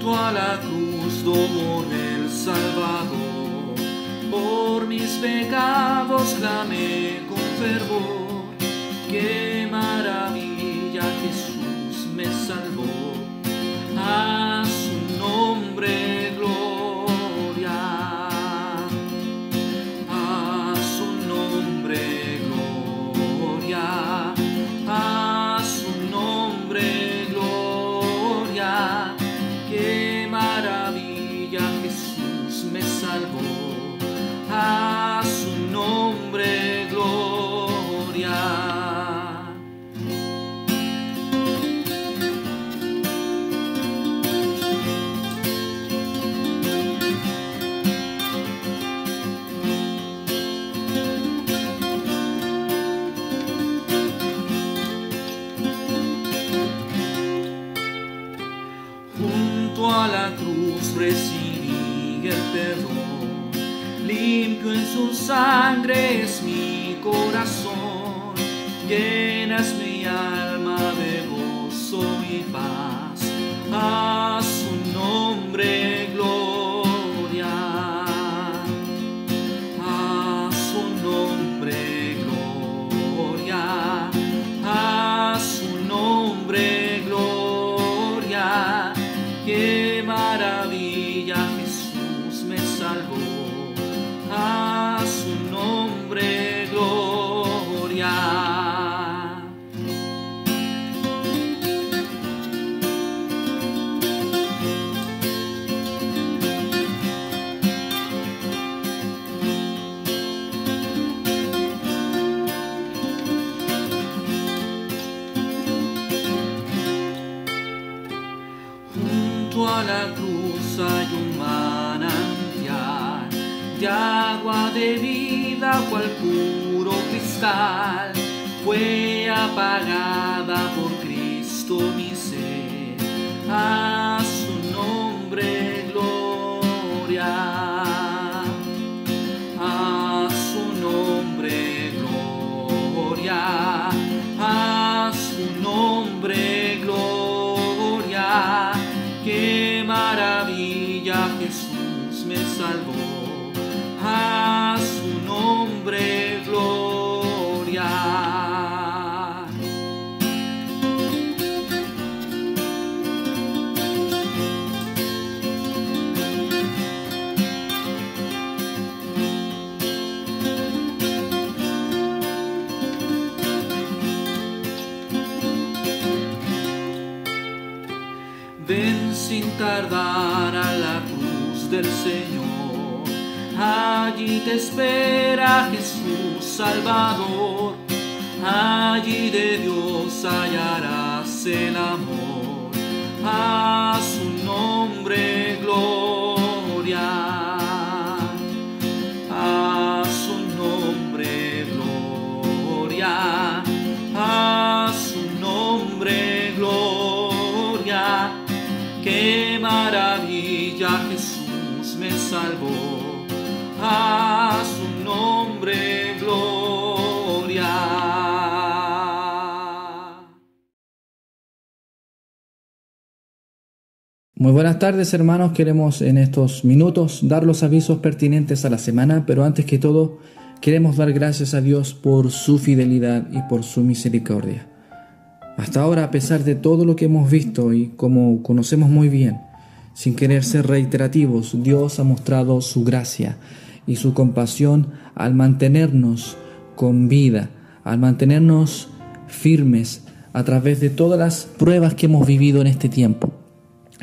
Junto a la cruz domó el Salvador, por mis pecados clamé con fervor. Qué maravilla, Jesús me salvó. A su nombre gloria, a su nombre gloria, a su nombre gloria. Qué maravilla, Jesús me salvó. A su nombre gloria. A la cruz recibí el perdón, limpio en su sangre es mi corazón, llena es mi alma de gozo y paz. A su nombre gloria, a su nombre gloria, a su nombre gloria. Qué maravilla, Jesús me salvó. A su nombre gloria. A la cruz hay un manantial de agua de vida, cual puro cristal. Fue apagada por Cristo mi sed. A su nombre gloria, a su nombre gloria, a su nombre gloria. Qué maravilla, Jesús me salvó. A su nombre gloria. Ven sin tardar a la cruz del Señor, allí te espera Jesús Salvador, allí de Dios hallarás el amor. A su nombre gloria, a su nombre gloria, a su nombre gloria. Qué maravilla, Jesús me salvó. A su nombre gloria. Muy buenas tardes, hermanos. Queremos en estos minutos dar los avisos pertinentes a la semana, pero antes que todo queremos dar gracias a Dios por su fidelidad y por su misericordia. Hasta ahora, a pesar de todo lo que hemos visto y como conocemos muy bien, sin querer ser reiterativos, Dios ha mostrado su gracia y su compasión al mantenernos con vida, al mantenernos firmes a través de todas las pruebas que hemos vivido en este tiempo.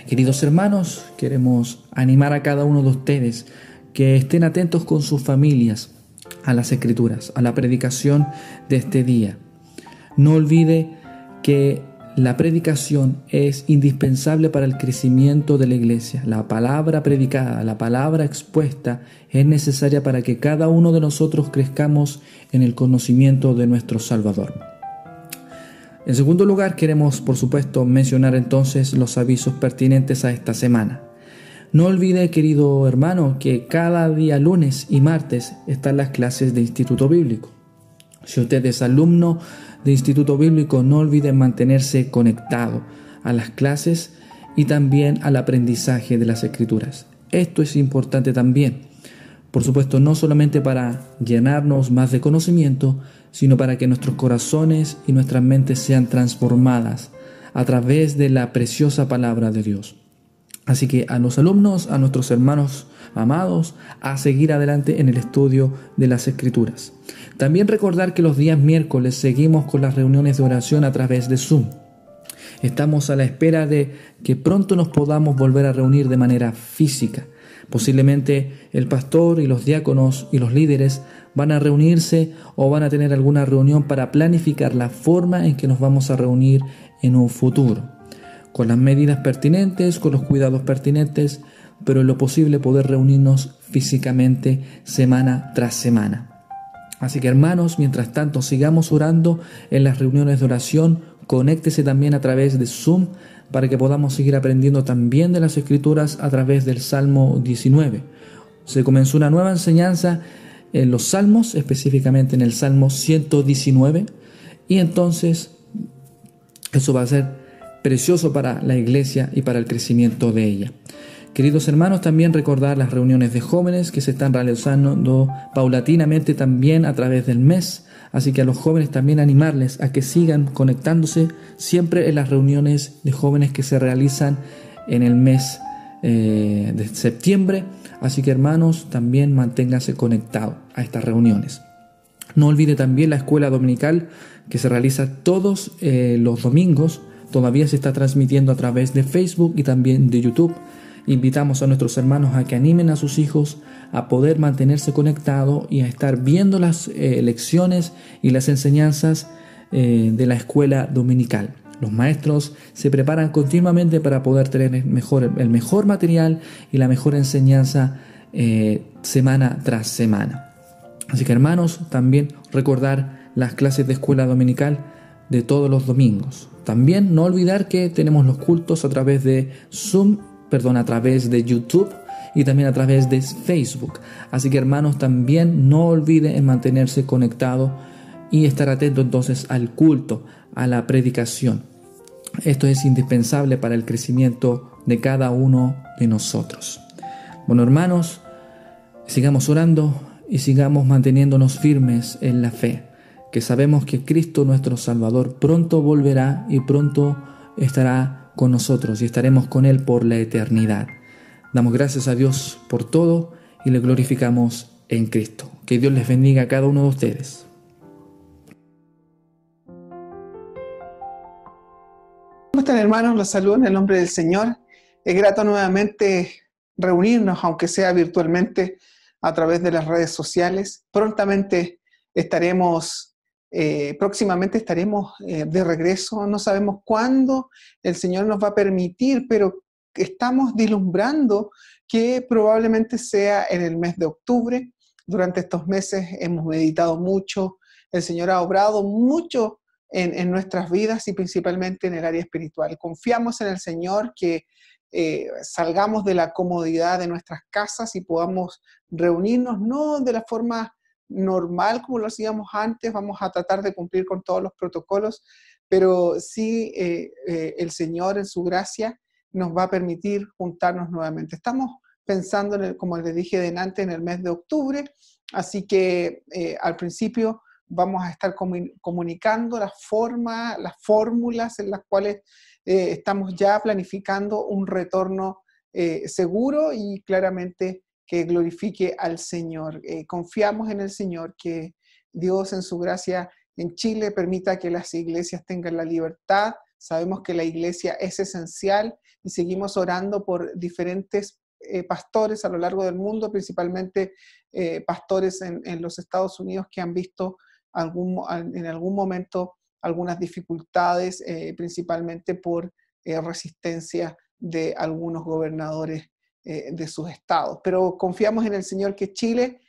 Queridos hermanos, queremos animar a cada uno de ustedes que estén atentos con sus familias a las Escrituras, a la predicación de este día. No olvide que la predicación es indispensable para el crecimiento de la iglesia. La palabra predicada, la palabra expuesta es necesaria para que cada uno de nosotros crezcamos en el conocimiento de nuestro Salvador. En segundo lugar, queremos, por supuesto, mencionar entonces los avisos pertinentes a esta semana. No olvide, querido hermano, que cada día lunes y martes están las clases de Instituto Bíblico. Si usted es alumno de Instituto Bíblico, no olvide mantenerse conectado a las clases y también al aprendizaje de las Escrituras. Esto es importante también, por supuesto, no solamente para llenarnos más de conocimiento, sino para que nuestros corazones y nuestras mentes sean transformadas a través de la preciosa palabra de Dios. Así que a los alumnos, a nuestros hermanos amados, a seguir adelante en el estudio de las Escrituras. También recordar que los días miércoles seguimos con las reuniones de oración a través de Zoom. Estamos a la espera de que pronto nos podamos volver a reunir de manera física. Posiblemente el pastor y los diáconos y los líderes van a reunirse o van a tener alguna reunión para planificar la forma en que nos vamos a reunir en un futuro, con las medidas pertinentes, con los cuidados pertinentes, pero en lo posible poder reunirnos físicamente semana tras semana. Así que hermanos, mientras tanto sigamos orando en las reuniones de oración, conéctese también a través de Zoom para que podamos seguir aprendiendo también de las Escrituras a través del Salmo 19. Se comenzó una nueva enseñanza en los Salmos, específicamente en el Salmo 119, y entonces eso va a ser precioso para la iglesia y para el crecimiento de ella. Queridos hermanos, también recordar las reuniones de jóvenes que se están realizando paulatinamente también a través del mes. Así que a los jóvenes también animarles a que sigan conectándose siempre en las reuniones de jóvenes que se realizan en el mes de septiembre. Así que hermanos, también manténganse conectados a estas reuniones. No olvide también la escuela dominical que se realiza todos los domingos. Todavía se está transmitiendo a través de Facebook y también de YouTube. Invitamos a nuestros hermanos a que animen a sus hijos a poder mantenerse conectados y a estar viendo las lecciones y las enseñanzas de la escuela dominical. Los maestros se preparan continuamente para poder tener el mejor material y la mejor enseñanza semana tras semana. Así que hermanos, también recordar las clases de escuela dominical de todos los domingos. También no olvidar que tenemos los cultos a través de a través de YouTube y también a través de Facebook. Así que hermanos, también no olviden en mantenerse conectado y estar atento entonces al culto, a la predicación. Esto es indispensable para el crecimiento de cada uno de nosotros. Bueno, hermanos, sigamos orando y sigamos manteniéndonos firmes en la fe, que sabemos que Cristo nuestro Salvador pronto volverá y pronto estará con nosotros y estaremos con Él por la eternidad. Damos gracias a Dios por todo y le glorificamos en Cristo. Que Dios les bendiga a cada uno de ustedes. ¿Cómo están, hermanos? Los saludo en el nombre del Señor. Es grato nuevamente reunirnos, aunque sea virtualmente, a través de las redes sociales. Próximamente estaremos de regreso. No sabemos cuándo el Señor nos va a permitir, pero estamos vislumbrando que probablemente sea en el mes de octubre. Durante estos meses hemos meditado mucho. El Señor ha obrado mucho en nuestras vidas y principalmente en el área espiritual. Confiamos en el Señor que salgamos de la comodidad de nuestras casas y podamos reunirnos, no de la forma normal como lo hacíamos antes. Vamos a tratar de cumplir con todos los protocolos, pero sí el Señor en su gracia nos va a permitir juntarnos nuevamente. Estamos pensando, como les dije delante, en el mes de octubre, así que al principio vamos a estar comunicando las fórmulas en las cuales estamos ya planificando un retorno seguro y claramente que glorifique al Señor. Confiamos en el Señor, que Dios en su gracia en Chile permita que las iglesias tengan la libertad. Sabemos que la iglesia es esencial y seguimos orando por diferentes pastores a lo largo del mundo, principalmente pastores en los Estados Unidos que han visto en algún momento algunas dificultades, principalmente por resistencia de algunos gobernadores de sus estados. Pero confiamos en el Señor que Chile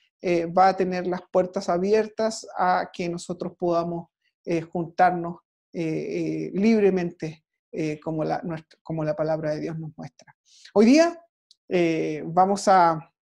va a tener las puertas abiertas a que nosotros podamos juntarnos libremente como la palabra de Dios nos muestra. Hoy día vamos a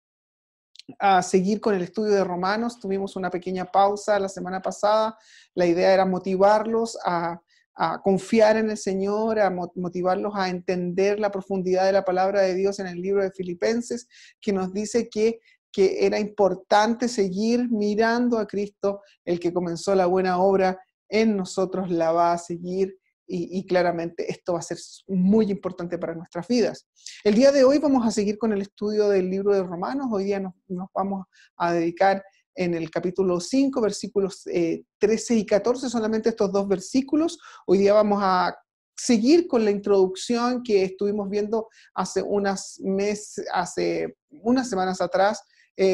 seguir con el estudio de Romanos. Tuvimos una pequeña pausa la semana pasada. La idea era motivarlos a a confiar en el Señor, a motivarlos a entender la profundidad de la palabra de Dios en el libro de Filipenses, que nos dice que era importante seguir mirando a Cristo, el que comenzó la buena obra en nosotros la va a seguir, y claramente esto va a ser muy importante para nuestras vidas. El día de hoy vamos a seguir con el estudio del libro de Romanos. Hoy día nos vamos a dedicar en el capítulo 5, versículos 13 y 14, solamente estos dos versículos. Hoy día vamos a seguir con la introducción que estuvimos viendo hace unas semanas atrás,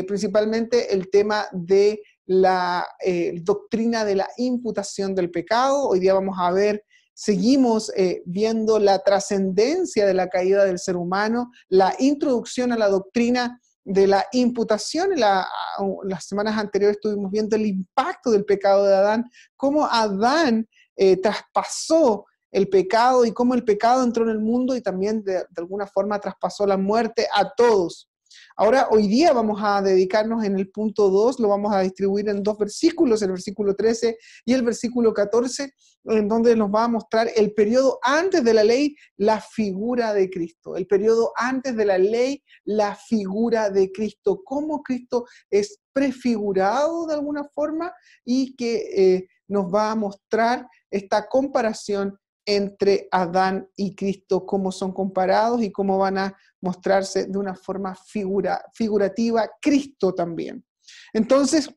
principalmente el tema de la doctrina de la imputación del pecado. Hoy día vamos a ver, seguimos viendo la trascendencia de la caída del ser humano, la introducción a la doctrina de la imputación. Las semanas anteriores estuvimos viendo el impacto del pecado de Adán, cómo Adán traspasó el pecado y cómo el pecado entró en el mundo y también de alguna forma traspasó la muerte a todos. Ahora, hoy día vamos a dedicarnos en el punto 2, lo vamos a distribuir en dos versículos, el versículo 13 y el versículo 14, en donde nos va a mostrar el periodo antes de la ley, la figura de Cristo. El periodo antes de la ley, la figura de Cristo. Cómo Cristo es prefigurado de alguna forma y que nos va a mostrar esta comparación entre Adán y Cristo, cómo son comparados y cómo van a mostrarse de una forma figurativa Cristo también. Entonces,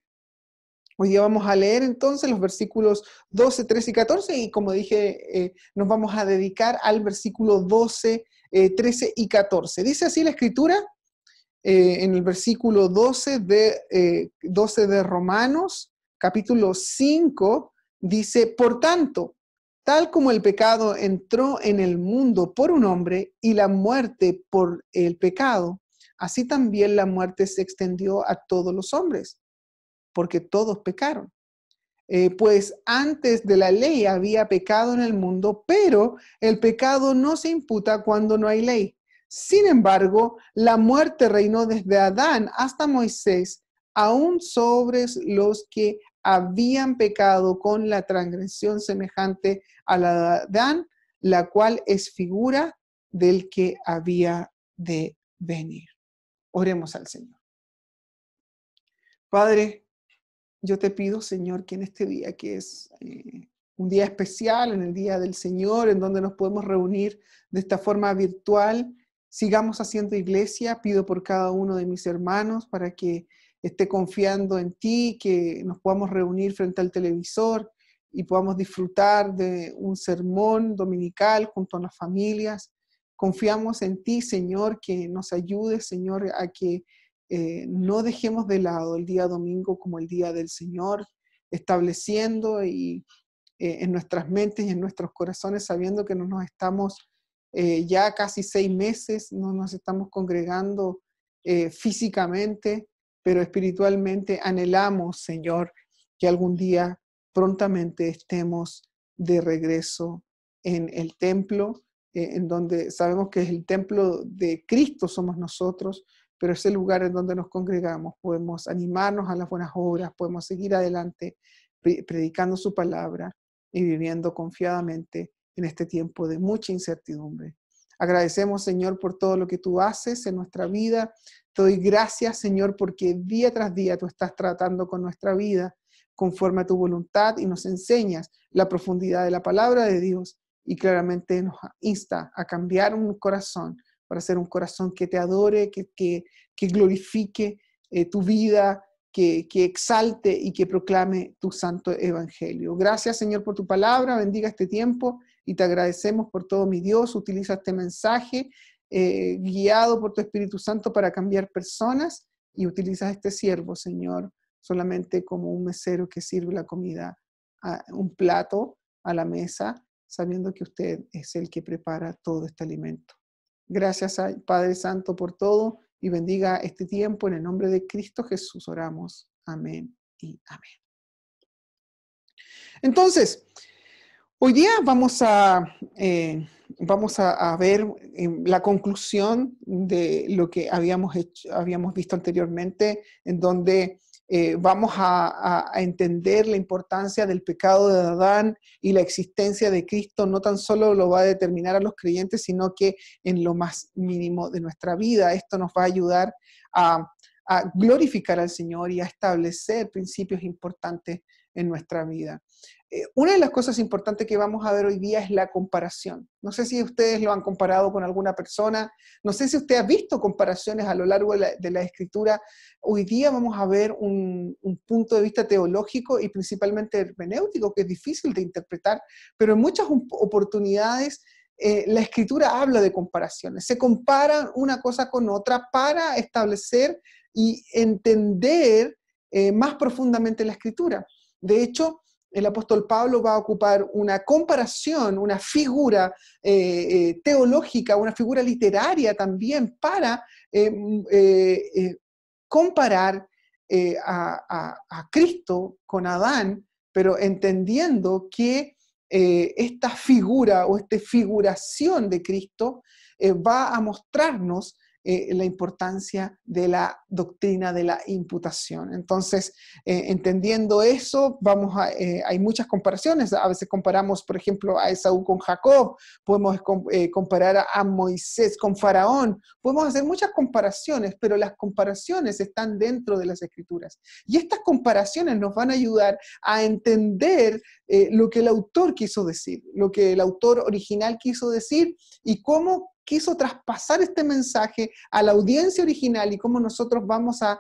hoy día vamos a leer entonces los versículos 12, 13 y 14 y como dije, nos vamos a dedicar al versículo 12, 13 y 14. Dice así la Escritura en el versículo 12 de Romanos, capítulo 5, dice: por tanto, tal como el pecado entró en el mundo por un hombre y la muerte por el pecado, así también la muerte se extendió a todos los hombres, porque todos pecaron. Pues antes de la ley había pecado en el mundo, pero el pecado no se imputa cuando no hay ley. Sin embargo, la muerte reinó desde Adán hasta Moisés, aún sobre los que habían pecado con la transgresión semejante a la de Adán, la cual es figura del que había de venir. Oremos al Señor. Padre, yo te pido, Señor, que en este día, que es un día especial, en el Día del Señor, en donde nos podemos reunir de esta forma virtual, sigamos haciendo iglesia. Pido por cada uno de mis hermanos para que esté confiando en ti, que nos podamos reunir frente al televisor y podamos disfrutar de un sermón dominical junto a las familias. Confiamos en ti, Señor, que nos ayudes, Señor, a que no dejemos de lado el día domingo como el día del Señor, estableciendo en nuestras mentes y en nuestros corazones, sabiendo que no nos estamos ya casi 6 meses, no nos estamos congregando físicamente, pero espiritualmente anhelamos, Señor, que algún día prontamente estemos de regreso en el templo, en donde sabemos que es el templo de Cristo, somos nosotros, pero es el lugar en donde nos congregamos. Podemos animarnos a las buenas obras, podemos seguir adelante predicando su palabra y viviendo confiadamente en este tiempo de mucha incertidumbre. Agradecemos, Señor, por todo lo que tú haces en nuestra vida. Te doy gracias, Señor, porque día tras día tú estás tratando con nuestra vida conforme a tu voluntad y nos enseñas la profundidad de la palabra de Dios y claramente nos insta a cambiar un corazón para ser un corazón que te adore, que glorifique tu vida, que exalte y que proclame tu santo evangelio. Gracias, Señor, por tu palabra. Bendiga este tiempo y te agradecemos por todo, mi Dios. Utiliza este mensaje guiado por tu Espíritu Santo para cambiar personas y utiliza este siervo, Señor, solamente como un mesero que sirve la comida, un plato a la mesa, sabiendo que usted es el que prepara todo este alimento. Gracias, Padre Santo, por todo y bendiga este tiempo. En el nombre de Cristo Jesús oramos. Amén y amén. Entonces, hoy día vamos a ver la conclusión de lo que habíamos visto anteriormente, en donde vamos a entender la importancia del pecado de Adán y la existencia de Cristo no tan solo lo va a determinar a los creyentes, sino que en lo más mínimo de nuestra vida. Esto nos va a ayudar a glorificar al Señor y a establecer principios importantes en nuestra vida. Una de las cosas importantes que vamos a ver hoy día es la comparación. No sé si ustedes lo han comparado con alguna persona, no sé si usted ha visto comparaciones a lo largo de la Escritura. Hoy día vamos a ver un punto de vista teológico y principalmente hermenéutico que es difícil de interpretar, pero en muchas oportunidades la Escritura habla de comparaciones. Se comparan una cosa con otra para establecer y entender más profundamente la Escritura. De hecho, el apóstol Pablo va a ocupar una comparación, una figura teológica, una figura literaria también para comparar a Cristo con Adán, pero entendiendo que esta figura o esta figuración de Cristo va a mostrarnos la importancia de la doctrina de la imputación. Entonces, entendiendo eso, hay muchas comparaciones. A veces comparamos, por ejemplo, a Esaú con Jacob, podemos comparar a Moisés con Faraón, podemos hacer muchas comparaciones, pero las comparaciones están dentro de las Escrituras. Y estas comparaciones nos van a ayudar a entender lo que el autor quiso decir, lo que el autor original quiso decir y cómo quiso traspasar este mensaje a la audiencia original y cómo nosotros vamos a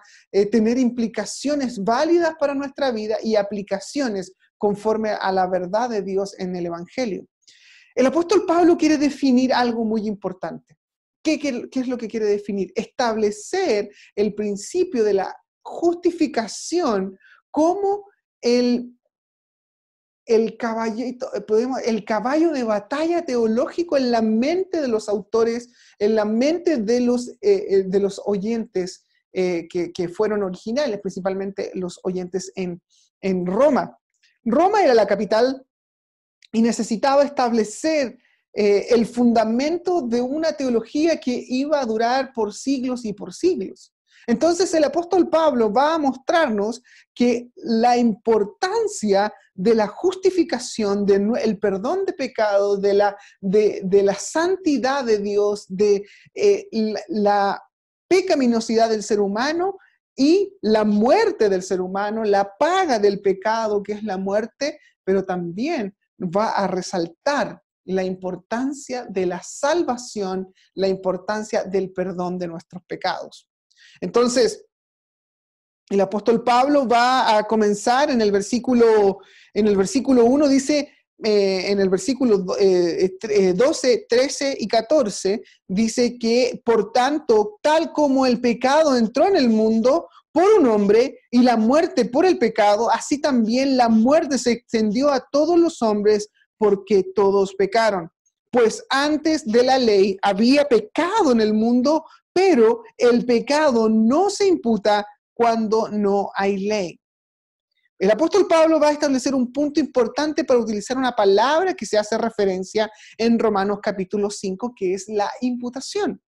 tener implicaciones válidas para nuestra vida y aplicaciones conforme a la verdad de Dios en el Evangelio. El apóstol Pablo quiere definir algo muy importante. ¿Qué es lo que quiere definir? Establecer el principio de la justificación como el caballo de batalla teológico en la mente de los autores, en la mente de los oyentes que fueron originales, principalmente los oyentes en Roma. Roma era la capital y necesitaba establecer el fundamento de una teología que iba a durar por siglos y por siglos. Entonces el apóstol Pablo va a mostrarnos que la importancia de la justificación, del perdón de pecados, de la santidad de Dios, de la pecaminosidad del ser humano y la muerte del ser humano, la paga del pecado que es la muerte, pero también va a resaltar la importancia de la salvación, la importancia del perdón de nuestros pecados. Entonces, el apóstol Pablo va a comenzar en el versículo 1, dice, en el versículo 12, 13 y 14, dice que, por tanto, tal como el pecado entró en el mundo por un hombre y la muerte por el pecado, así también la muerte se extendió a todos los hombres porque todos pecaron. Pues antes de la ley había pecado en el mundo, pero el pecado no se imputa cuando no hay ley. El apóstol Pablo va a establecer un punto importante para utilizar una palabra que se hace referencia en Romanos capítulo 5, que es la imputación.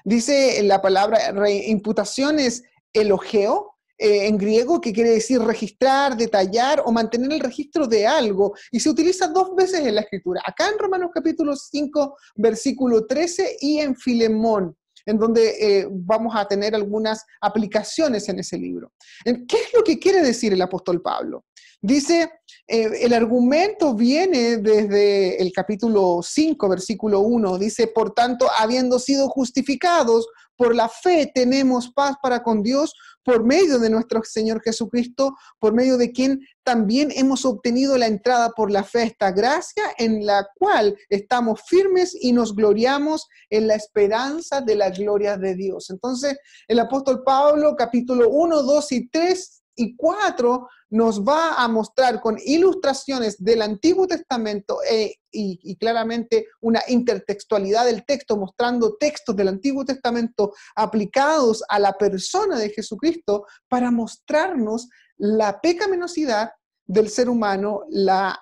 Dice la palabra imputación es elogeo, en griego, que quiere decir registrar, detallar o mantener el registro de algo, y se utiliza 2 veces en la Escritura, acá en Romanos capítulo 5, versículo 13, y en Filemón, en donde vamos a tener algunas aplicaciones en ese libro. ¿Qué es lo que quiere decir el apóstol Pablo? Dice, el argumento viene desde el capítulo 5, versículo 1, dice, por tanto, habiendo sido justificados por la fe, tenemos paz para con Dios por medio de nuestro Señor Jesucristo, por medio de quien también hemos obtenido la entrada por la fe a esta gracia, en la cual estamos firmes y nos gloriamos en la esperanza de la gloria de Dios. Entonces, el apóstol Pablo, capítulo 1, 2 y 3 y 4, nos va a mostrar con ilustraciones del Antiguo Testamento y claramente una intertextualidad del texto, mostrando textos del Antiguo Testamento aplicados a la persona de Jesucristo para mostrarnos la pecaminosidad del ser humano, la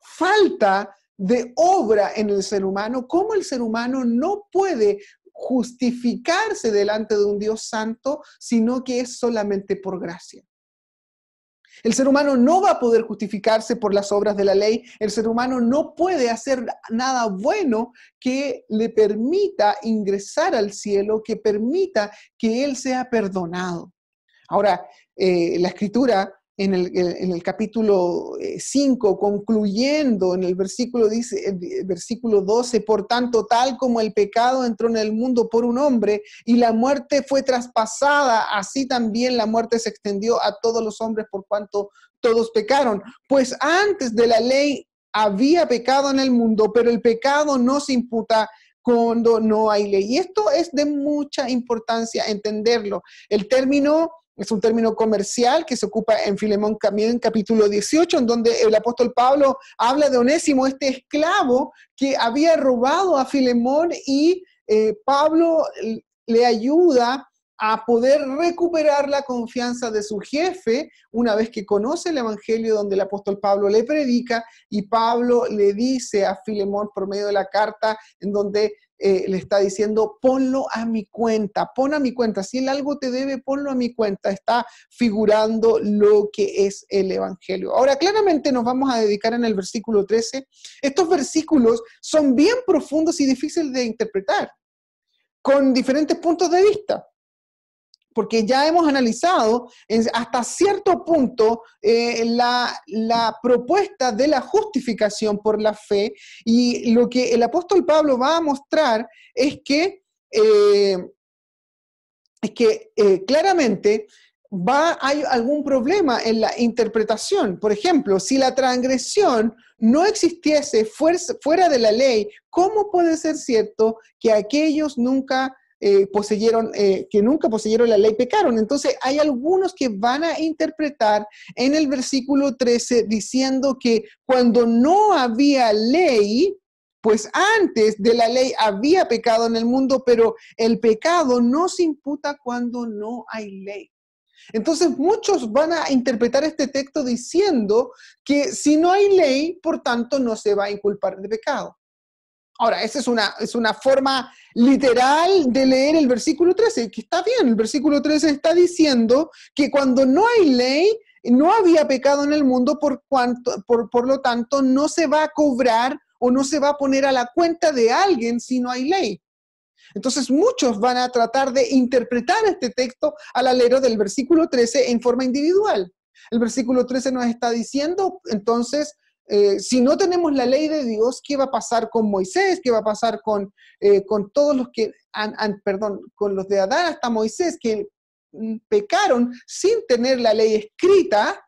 falta de obra en el ser humano, cómo el ser humano no puede justificarse delante de un Dios santo, sino que es solamente por gracia. El ser humano no va a poder justificarse por las obras de la ley. El ser humano no puede hacer nada bueno que le permita ingresar al cielo, que permita que él sea perdonado. Ahora, la Escritura en el capítulo 5, concluyendo en el versículo 12, por tanto, tal como el pecado entró en el mundo por un hombre y la muerte fue traspasada, así también la muerte se extendió a todos los hombres por cuanto todos pecaron. Pues antes de la ley había pecado en el mundo, pero el pecado no se imputa cuando no hay ley. Y esto es de mucha importancia entenderlo. El término es un término comercial que se ocupa en Filemón también, capítulo 18, en donde el apóstol Pablo habla de Onésimo, este esclavo que había robado a Filemón, y Pablo le ayuda a poder recuperar la confianza de su jefe una vez que conoce el evangelio donde el apóstol Pablo le predica, y Pablo le dice a Filemón por medio de la carta en donde le está diciendo: ponlo a mi cuenta, pon a mi cuenta, si él algo te debe, ponlo a mi cuenta. Está figurando lo que es el evangelio. Ahora, claramente nos vamos a dedicar en el versículo 13. Estos versículos son bien profundos y difíciles de interpretar, con diferentes puntos de vista, porque ya hemos analizado hasta cierto punto la propuesta de la justificación por la fe, y lo que el apóstol Pablo va a mostrar es que claramente hay algún problema en la interpretación. Por ejemplo, si la transgresión no existiese fuera de la ley, ¿cómo puede ser cierto que aquellos que nunca poseyeron la ley pecaron? Entonces hay algunos que van a interpretar en el versículo 13 diciendo que cuando no había ley, pues antes de la ley había pecado en el mundo, pero el pecado no se imputa cuando no hay ley. Entonces muchos van a interpretar este texto diciendo que si no hay ley, por tanto no se va a inculpar de pecado. Ahora, esa es una forma literal de leer el versículo 13, que está bien. El versículo 13 está diciendo que cuando no hay ley, no había pecado en el mundo, por lo tanto, no se va a cobrar o no se va a poner a la cuenta de alguien si no hay ley. Entonces, muchos van a tratar de interpretar este texto al alero del versículo 13 en forma individual. El versículo 13 nos está diciendo, entonces, si no tenemos la ley de Dios, ¿qué va a pasar con Moisés? ¿Qué va a pasar con todos los que con los de Adán hasta Moisés, que pecaron sin tener la ley escrita?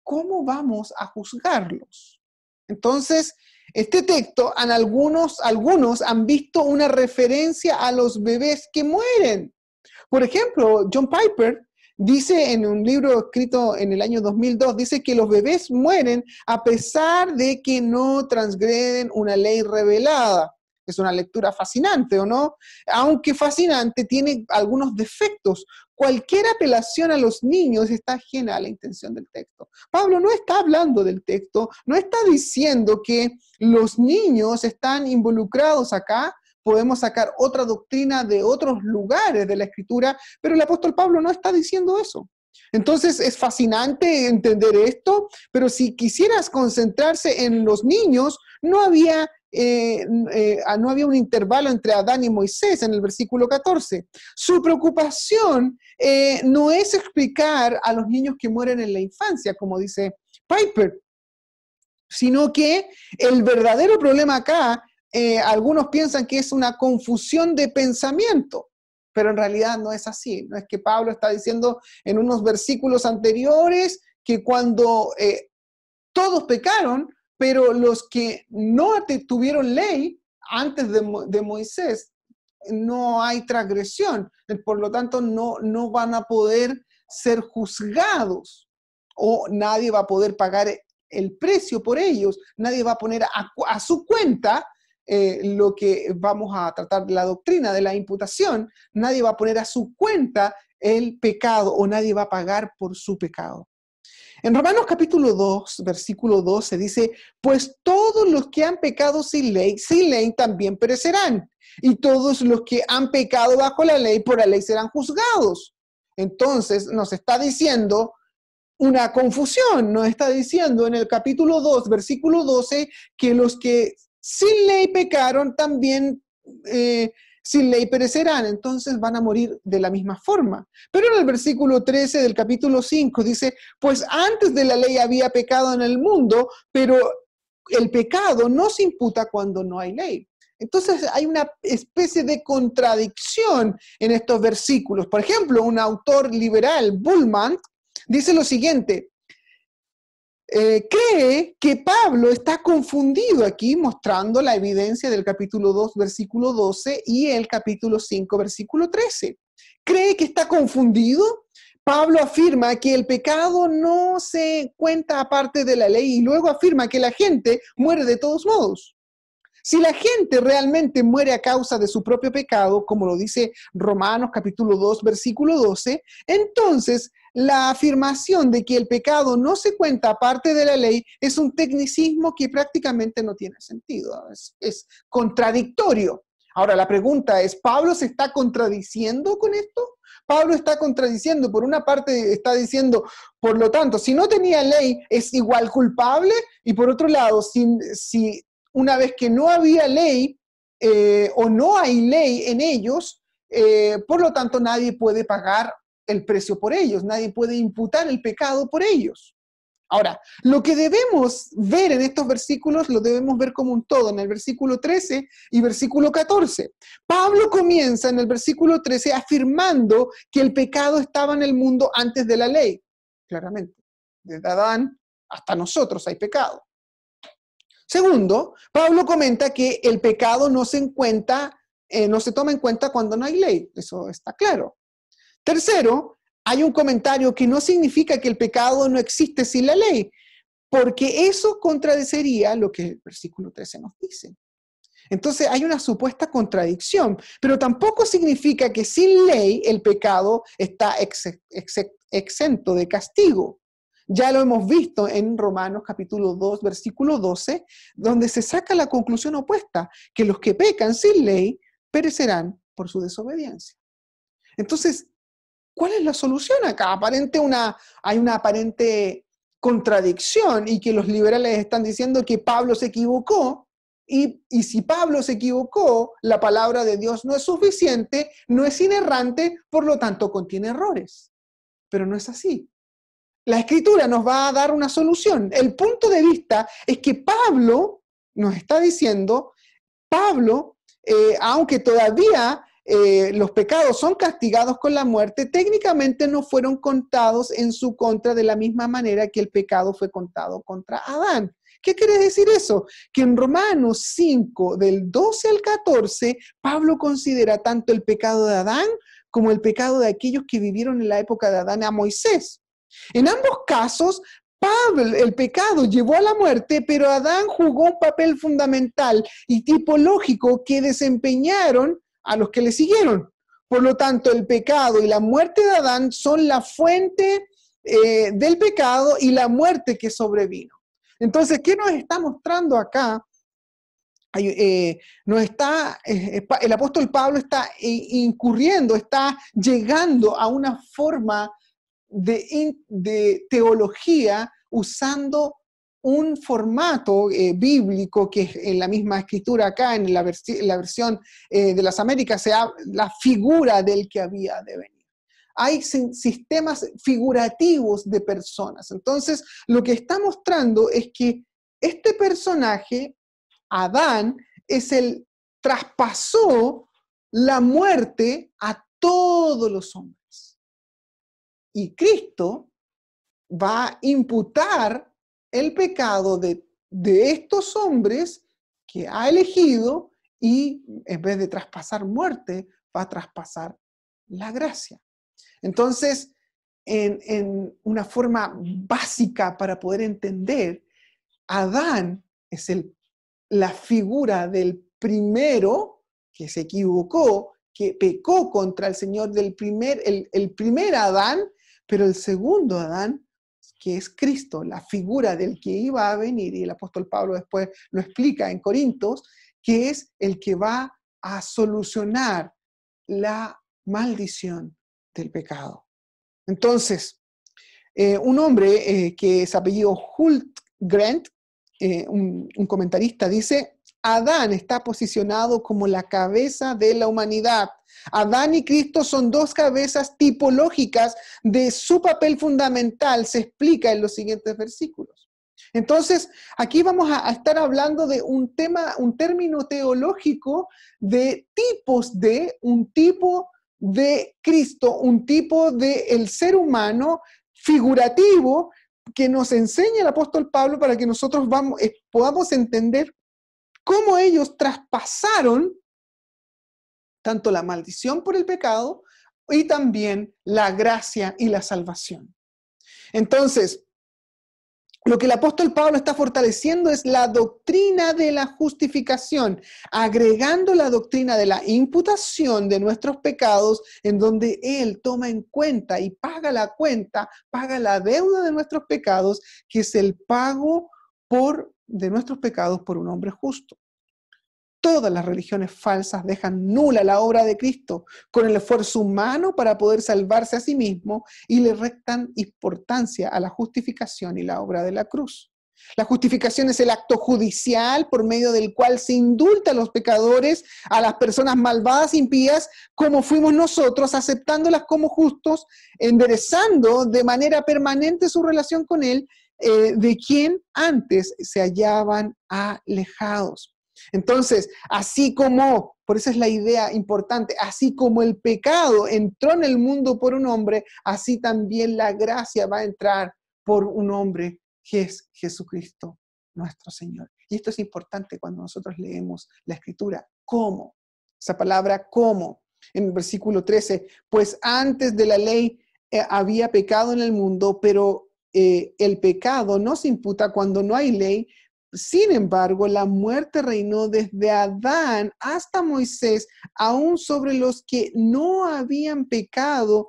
¿Cómo vamos a juzgarlos? Entonces, este texto, algunos han visto una referencia a los bebés que mueren. Por ejemplo, John Piper dice en un libro escrito en el año 2002, dice que los bebés mueren a pesar de que no transgreden una ley revelada. Es una lectura fascinante, ¿o no? Aunque fascinante, tiene algunos defectos. Cualquier apelación a los niños está ajena a la intención del texto. Pablo no está hablando del texto, no está diciendo que los niños están involucrados acá. Podemos sacar otra doctrina de otros lugares de la Escritura, pero el apóstol Pablo no está diciendo eso. Entonces es fascinante entender esto, pero si quisieras concentrarse en los niños, no había un intervalo entre Adán y Moisés en el versículo 14. Su preocupación no es explicar a los niños que mueren en la infancia, como dice Piper, sino que el verdadero problema acá, algunos piensan que es una confusión de pensamiento, pero en realidad no es así. No es que Pablo está diciendo en unos versículos anteriores que cuando todos pecaron, pero los que no tuvieron ley antes de Moisés, no hay transgresión. Por lo tanto, no van a poder ser juzgados, o nadie va a poder pagar el precio por ellos. Nadie va a poner a su cuenta lo que vamos a tratar de la doctrina de la imputación. Nadie va a poner a su cuenta el pecado, o nadie va a pagar por su pecado. En Romanos capítulo 2, versículo 12 dice: pues todos los que han pecado sin ley también perecerán. Y todos los que han pecado bajo la ley, por la ley serán juzgados. Entonces nos está diciendo una confusión. Nos está diciendo en el capítulo 2, versículo 12, que los que sin ley pecaron también sin ley perecerán, entonces van a morir de la misma forma. Pero en el versículo 13 del capítulo 5 dice, pues antes de la ley había pecado en el mundo, pero el pecado no se imputa cuando no hay ley. Entonces hay una especie de contradicción en estos versículos. Por ejemplo, un autor liberal, Bullman, dice lo siguiente: cree que Pablo está confundido aquí, mostrando la evidencia del capítulo 2, versículo 12 y el capítulo 5, versículo 13. Cree que está confundido. Pablo afirma que el pecado no se cuenta aparte de la ley y luego afirma que la gente muere de todos modos. Si la gente realmente muere a causa de su propio pecado, como lo dice Romanos capítulo 2, versículo 12, entonces la afirmación de que el pecado no se cuenta aparte de la ley es un tecnicismo que prácticamente no tiene sentido, es contradictorio. Ahora la pregunta es, ¿Pablo se está contradiciendo con esto? Pablo está contradiciendo, por una parte está diciendo, por lo tanto, si no tenía ley es igual culpable, y por otro lado, si una vez que no había ley o no hay ley en ellos, por lo tanto nadie puede pagar el precio por ellos, nadie puede imputar el pecado por ellos. Ahora, lo que debemos ver en estos versículos lo debemos ver como un todo, en el versículo 13 y versículo 14. Pablo comienza en el versículo 13 afirmando que el pecado estaba en el mundo antes de la ley. Claramente, desde Adán hasta nosotros hay pecado. Segundo, Pablo comenta que el pecado no se toma en cuenta cuando no hay ley. Eso está claro. Tercero, hay un comentario que no significa que el pecado no existe sin la ley, porque eso contradeciría lo que el versículo 13 nos dice. Entonces hay una supuesta contradicción, pero tampoco significa que sin ley el pecado está exento de castigo. Ya lo hemos visto en Romanos capítulo 2, versículo 12, donde se saca la conclusión opuesta, que los que pecan sin ley perecerán por su desobediencia. Entonces, ¿cuál es la solución acá? Hay una aparente contradicción y que los liberales están diciendo que Pablo se equivocó, y si Pablo se equivocó, la palabra de Dios no es suficiente, no es inerrante, por lo tanto contiene errores. Pero no es así. La Escritura nos va a dar una solución. El punto de vista es que Pablo nos está diciendo, aunque todavía los pecados son castigados con la muerte, técnicamente no fueron contados en su contra de la misma manera que el pecado fue contado contra Adán. ¿Qué quiere decir eso? Que en Romanos 5, del 12 al 14, Pablo considera tanto el pecado de Adán como el pecado de aquellos que vivieron en la época de Adán a Moisés. En ambos casos, el pecado llevó a la muerte, pero Adán jugó un papel fundamental y tipológico que desempeñaron a los que le siguieron. Por lo tanto, el pecado y la muerte de Adán son la fuente del pecado y la muerte que sobrevino. Entonces, ¿qué nos está mostrando acá? El apóstol Pablo está incurriendo, está llegando a una forma de teología usando un formato bíblico que en la misma escritura acá, en la versión de las Américas, se habla la figura del que había de venir. Hay sistemas figurativos de personas. Entonces, lo que está mostrando es que este personaje, Adán, traspasó la muerte a todos los hombres. Y Cristo va a imputar el pecado de estos hombres que ha elegido y en vez de traspasar muerte, va a traspasar la gracia. Entonces, en una forma básica para poder entender, Adán es la figura del primero que se equivocó, que pecó contra el Señor, el primer Adán, pero el segundo Adán, que es Cristo, la figura del que iba a venir, y el apóstol Pablo después lo explica en Corintios, que es el que va a solucionar la maldición del pecado. Entonces, Un hombre que es apellido Hultgrant, un comentarista, dice: Adán está posicionado como la cabeza de la humanidad. Adán y Cristo son dos cabezas tipológicas de su papel fundamental, se explica en los siguientes versículos. Entonces, aquí vamos a estar hablando de un término teológico de tipos de, un tipo de Cristo, un tipo de el ser humano figurativo que nos enseña el apóstol Pablo para que nosotros podamos entender cómo ellos traspasaron tanto la maldición por el pecado y también la gracia y la salvación. Entonces, lo que el apóstol Pablo está fortaleciendo es la doctrina de la justificación, agregando la doctrina de la imputación de nuestros pecados, en donde él toma en cuenta y paga la cuenta, paga la deuda de nuestros pecados, que es el pago de nuestros pecados por un hombre justo. Todas las religiones falsas dejan nula la obra de Cristo con el esfuerzo humano para poder salvarse a sí mismo y le restan importancia a la justificación y la obra de la cruz. La justificación es el acto judicial por medio del cual se indulta a los pecadores, a las personas malvadas, impías, como fuimos nosotros, aceptándolas como justos, enderezando de manera permanente su relación con Él, de quien antes se hallaban alejados. Entonces, así como, por eso es la idea importante, así como el pecado entró en el mundo por un hombre, así también la gracia va a entrar por un hombre que es Jesucristo, nuestro Señor. Y esto es importante cuando nosotros leemos la Escritura. ¿Cómo? Esa palabra ¿cómo? En el versículo 13, pues antes de la ley había pecado en el mundo, pero el pecado no se imputa cuando no hay ley. Sin embargo, la muerte reinó desde Adán hasta Moisés, aún sobre los que no habían pecado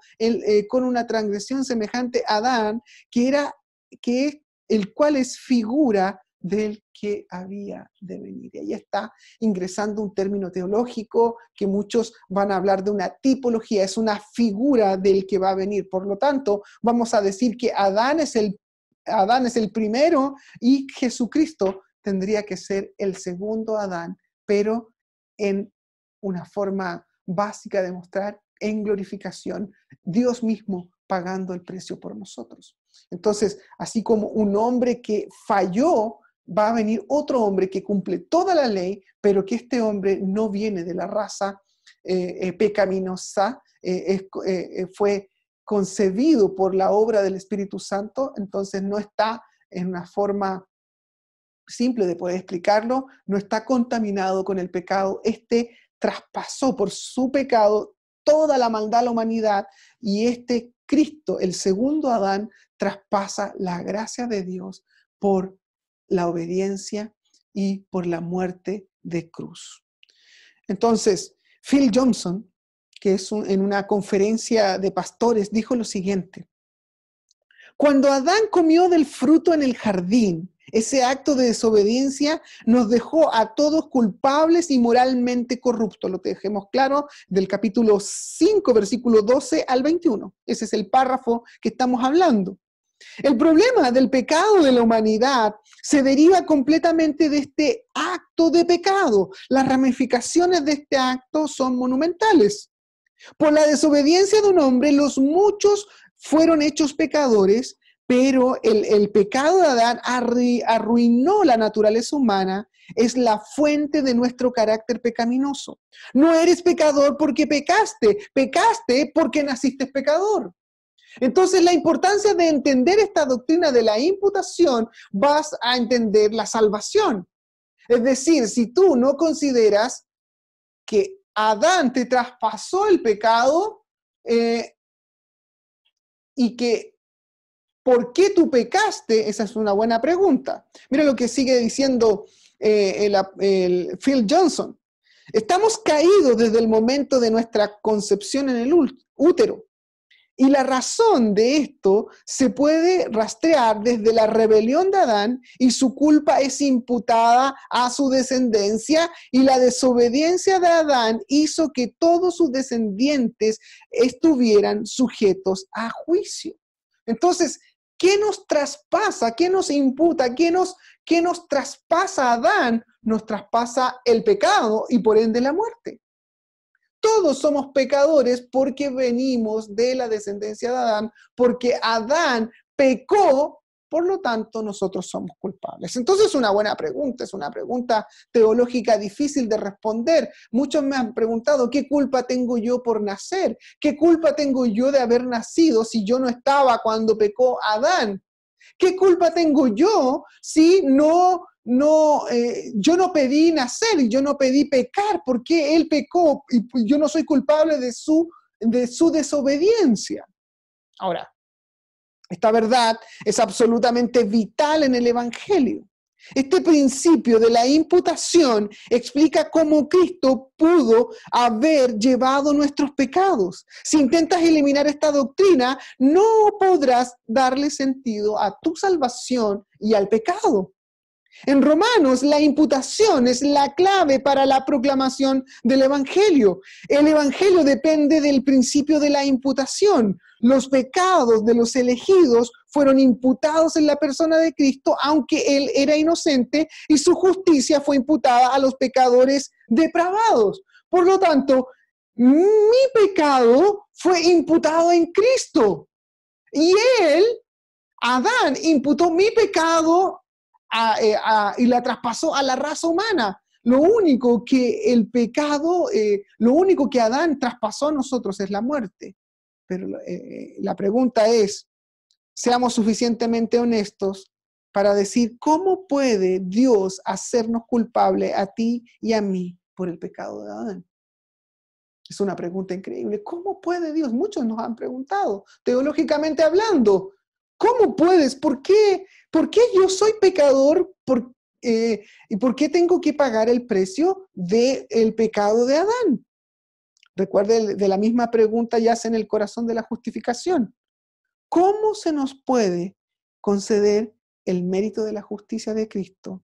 con una transgresión semejante a Adán, el cual es figura del que había de venir. Y ahí está ingresando un término teológico que muchos van a hablar de una tipología, es una figura del que va a venir. Por lo tanto, vamos a decir que Adán es el primero y Jesucristo tendría que ser el segundo Adán, pero en una forma básica de mostrar en glorificación, Dios mismo pagando el precio por nosotros. Entonces, así como un hombre que falló, va a venir otro hombre que cumple toda la ley, pero que este hombre no viene de la raza pecaminosa, fue concebido por la obra del Espíritu Santo, entonces no está en una forma simple de poder explicarlo, no está contaminado con el pecado. Este traspasó por su pecado toda la maldad a la humanidad y este Cristo, el segundo Adán, traspasa la gracia de Dios por la obediencia y por la muerte de cruz. Entonces, Phil Johnson, que es en una conferencia de pastores, dijo lo siguiente: cuando Adán comió del fruto en el jardín, ese acto de desobediencia nos dejó a todos culpables y moralmente corruptos. Lo dejemos claro del capítulo 5, versículo 12 al 21. Ese es el párrafo que estamos hablando. El problema del pecado de la humanidad se deriva completamente de este acto de pecado. Las ramificaciones de este acto son monumentales. Por la desobediencia de un hombre, los muchos fueron hechos pecadores, pero el pecado de Adán arruinó la naturaleza humana, es la fuente de nuestro carácter pecaminoso. No eres pecador porque pecaste porque naciste pecador. Entonces, la importancia de entender esta doctrina de la imputación, vas a entender la salvación. Es decir, si tú no consideras que Adán te traspasó el pecado y que ¿por qué tú pecaste? Esa es una buena pregunta. Mira lo que sigue diciendo el Phil Johnson. Estamos caídos desde el momento de nuestra concepción en el útero. Y la razón de esto se puede rastrear desde la rebelión de Adán y su culpa es imputada a su descendencia y la desobediencia de Adán hizo que todos sus descendientes estuvieran sujetos a juicio. Entonces, ¿Qué nos traspasa? ¿Qué nos imputa? ¿Qué nos traspasa a Adán? Nos traspasa el pecado y por ende la muerte. Todos somos pecadores porque venimos de la descendencia de Adán, porque Adán pecó, por lo tanto nosotros somos culpables. Entonces es una buena pregunta, es una pregunta teológica difícil de responder. Muchos me han preguntado, ¿qué culpa tengo yo por nacer? ¿Qué culpa tengo yo de haber nacido si yo no estaba cuando pecó Adán? ¿Qué culpa tengo yo si yo no pedí nacer y yo no pedí pecar? ¿Por qué él pecó y yo no soy culpable de su desobediencia? Ahora, esta verdad es absolutamente vital en el Evangelio. Este principio de la imputación explica cómo Cristo pudo haber llevado nuestros pecados. Si intentas eliminar esta doctrina, no podrás darle sentido a tu salvación y al pecado. En Romanos, la imputación es la clave para la proclamación del Evangelio. El Evangelio depende del principio de la imputación. Los pecados de los elegidos fueron imputados en la persona de Cristo, aunque Él era inocente, y su justicia fue imputada a los pecadores depravados. Por lo tanto, mi pecado fue imputado en Cristo. Y Él, Adán, imputó mi pecado y la traspasó a la raza humana. Lo único que lo único que Adán traspasó a nosotros es la muerte. Pero la pregunta es, seamos suficientemente honestos para decir, ¿cómo puede Dios hacernos culpable a ti y a mí por el pecado de Adán? Es una pregunta increíble. ¿Cómo puede Dios? Muchos nos han preguntado, teológicamente hablando, ¿cómo puedes? ¿Por qué yo soy pecador? ¿Y por qué tengo que pagar el precio del pecado de Adán? Recuerde, de la misma pregunta yace en el corazón de la justificación. ¿Cómo se nos puede conceder el mérito de la justicia de Cristo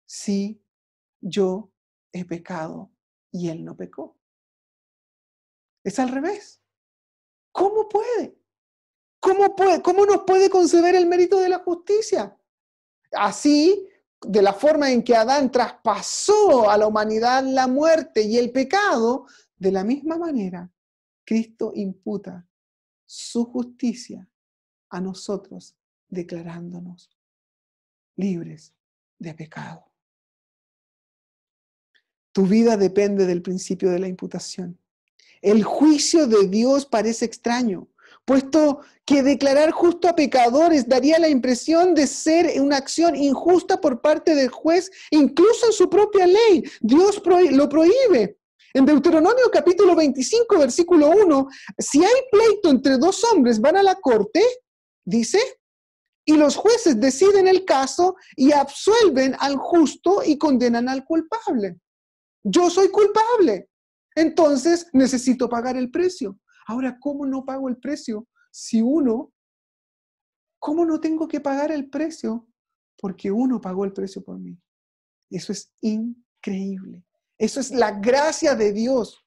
si yo he pecado y Él no pecó? Es al revés. ¿Cómo puede? ¿Cómo nos puede conceder el mérito de la justicia? Así, de la forma en que Adán traspasó a la humanidad la muerte y el pecado, de la misma manera, Cristo imputa su justicia a nosotros, declarándonos libres de pecado. Tu vida depende del principio de la imputación. El juicio de Dios parece extraño, puesto que declarar justo a pecadores daría la impresión de ser una acción injusta por parte del juez, incluso en su propia ley. Dios lo prohíbe. En Deuteronomio capítulo 25, versículo 1, si hay pleito entre dos hombres, van a la corte, dice, y los jueces deciden el caso y absuelven al justo y condenan al culpable. Yo soy culpable, entonces necesito pagar el precio. Ahora, ¿cómo no pago el precio? ¿Cómo no tengo que pagar el precio? Porque uno pagó el precio por mí. Eso es increíble. Eso es la gracia de Dios.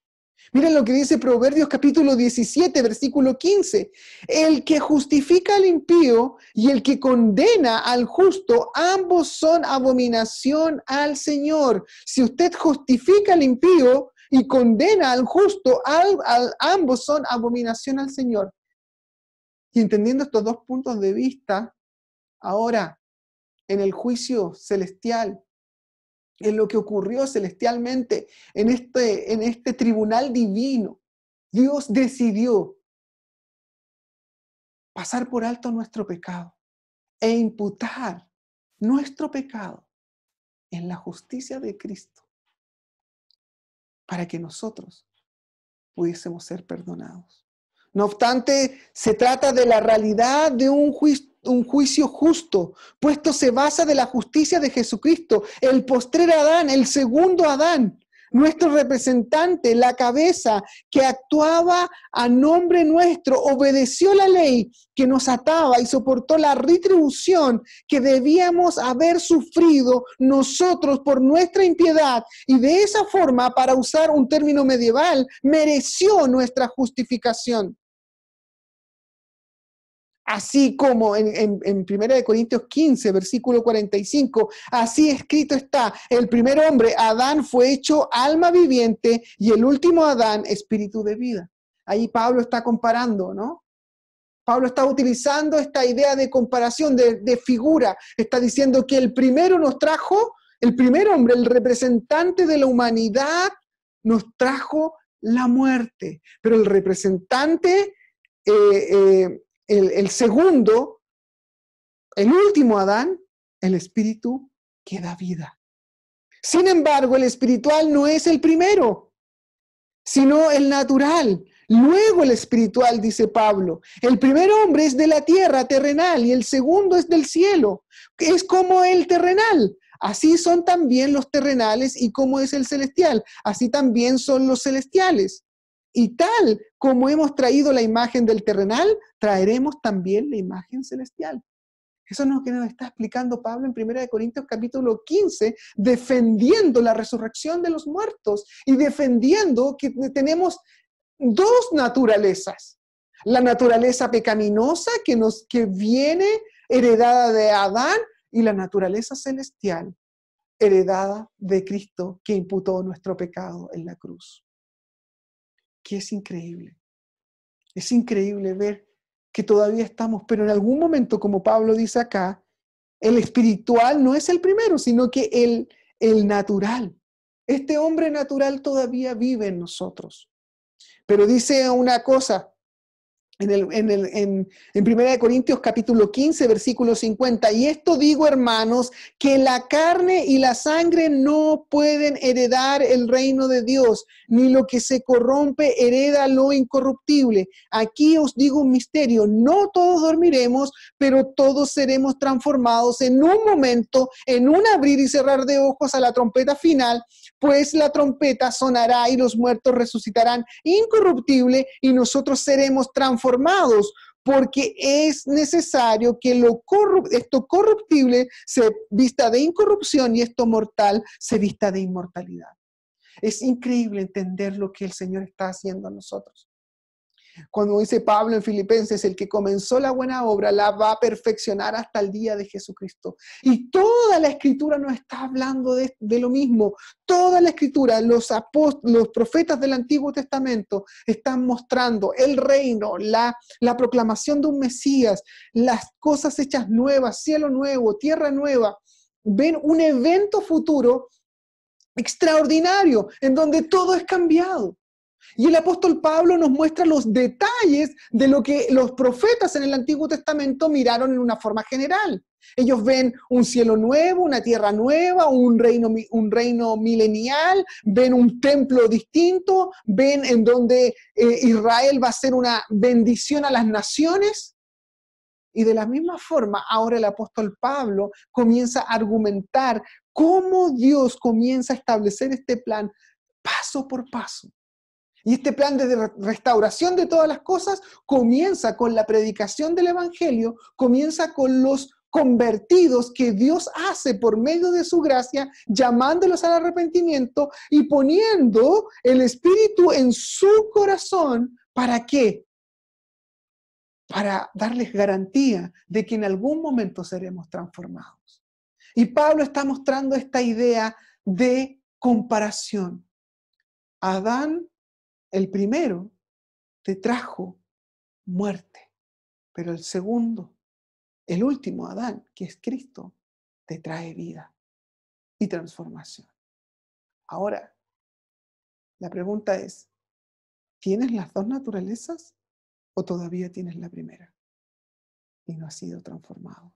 Miren lo que dice Proverbios capítulo 17, versículo 15. El que justifica al impío y el que condena al justo, ambos son abominación al Señor. Si usted justifica al impío y condena al justo, ambos son abominación al Señor. Y entendiendo estos dos puntos de vista, ahora en el juicio celestial, en lo que ocurrió celestialmente, en este tribunal divino, Dios decidió pasar por alto nuestro pecado e imputar nuestro pecado en la justicia de Cristo para que nosotros pudiésemos ser perdonados. No obstante, se trata de la realidad de un juicio justo, puesto se basa de la justicia de Jesucristo, el postrer Adán, el segundo Adán, nuestro representante, la cabeza que actuaba a nombre nuestro, obedeció la ley que nos ataba y soportó la retribución que debíamos haber sufrido nosotros por nuestra impiedad, y de esa forma, para usar un término medieval, mereció nuestra justificación. Así como en 1 Corintios 15, versículo 45, así escrito está, el primer hombre, Adán, fue hecho alma viviente y el último Adán, espíritu de vida. Ahí Pablo está comparando, ¿no? Pablo está utilizando esta idea de comparación, de figura. Está diciendo que el primero nos trajo, el primer hombre, el representante de la humanidad, nos trajo la muerte. Pero el representante, el segundo, el último Adán, el espíritu que da vida. Sin embargo, el espiritual no es el primero, sino el natural. Luego el espiritual, dice Pablo. El primer hombre es de la tierra terrenal y el segundo es del cielo. Es como el terrenal. Así son también los terrenales y como es el celestial. Así también son los celestiales. Y tal como hemos traído la imagen del terrenal, traeremos también la imagen celestial. Eso es lo que nos está explicando Pablo en 1 Corintios capítulo 15, defendiendo la resurrección de los muertos y defendiendo que tenemos dos naturalezas. La naturaleza pecaminosa que viene heredada de Adán y la naturaleza celestial heredada de Cristo que imputó nuestro pecado en la cruz. Que es increíble. Es increíble ver que todavía estamos, pero en algún momento, como Pablo dice acá, el espiritual no es el primero, sino que el natural. Este hombre natural todavía vive en nosotros. Pero dice una cosa, en 1 Corintios capítulo 15, versículo 50, y esto digo, hermanos, que la carne y la sangre no pueden heredar el reino de Dios, ni lo que se corrompe hereda lo incorruptible. Aquí os digo un misterio, no todos dormiremos, pero todos seremos transformados en un momento, en un abrir y cerrar de ojos a la trompeta final, pues la trompeta sonará y los muertos resucitarán incorruptible y nosotros seremos transformados, porque es necesario que esto corruptible se vista de incorrupción y esto mortal se vista de inmortalidad. Es increíble entender lo que el Señor está haciendo a nosotros. Cuando dice Pablo en Filipenses, el que comenzó la buena obra la va a perfeccionar hasta el día de Jesucristo. Y toda la Escritura nos está hablando de lo mismo. Toda la Escritura, los profetas del Antiguo Testamento están mostrando el reino, la proclamación de un Mesías, las cosas hechas nuevas, cielo nuevo, tierra nueva. Ven un evento futuro extraordinario en donde todo es cambiado. Y el apóstol Pablo nos muestra los detalles de lo que los profetas en el Antiguo Testamento miraron en una forma general. Ellos ven un cielo nuevo, una tierra nueva, un reino milenial, ven un templo distinto, ven en donde Israel va a ser una bendición a las naciones. Y de la misma forma, ahora el apóstol Pablo comienza a argumentar cómo Dios comienza a establecer este plan paso por paso. Y este plan de restauración de todas las cosas comienza con la predicación del Evangelio, comienza con los convertidos que Dios hace por medio de su gracia, llamándolos al arrepentimiento y poniendo el Espíritu en su corazón. ¿Para qué? Para darles garantía de que en algún momento seremos transformados. Y Pablo está mostrando esta idea de comparación. Adán, el primero, te trajo muerte, pero el segundo, el último Adán, que es Cristo, te trae vida y transformación. Ahora, la pregunta es, ¿tienes las dos naturalezas o todavía tienes la primera y no has sido transformado?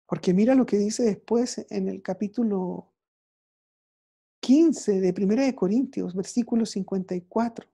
Porque mira lo que dice después en el capítulo 15 de 1 Corintios, versículo 54.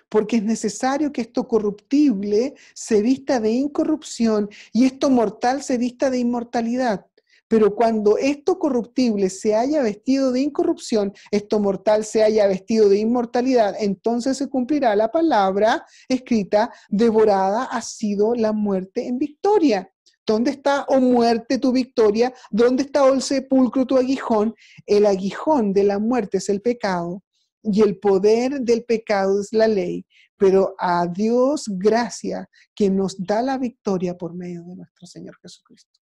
Porque es necesario que esto corruptible se vista de incorrupción y esto mortal se vista de inmortalidad. Pero cuando esto corruptible se haya vestido de incorrupción, esto mortal se haya vestido de inmortalidad, entonces se cumplirá la palabra escrita, devorada ha sido la muerte en victoria. ¿Dónde está, oh muerte, tu victoria? ¿Dónde está, oh sepulcro, tu aguijón? El aguijón de la muerte es el pecado, y el poder del pecado es la ley, pero a Dios gracia que nos da la victoria por medio de nuestro Señor Jesucristo.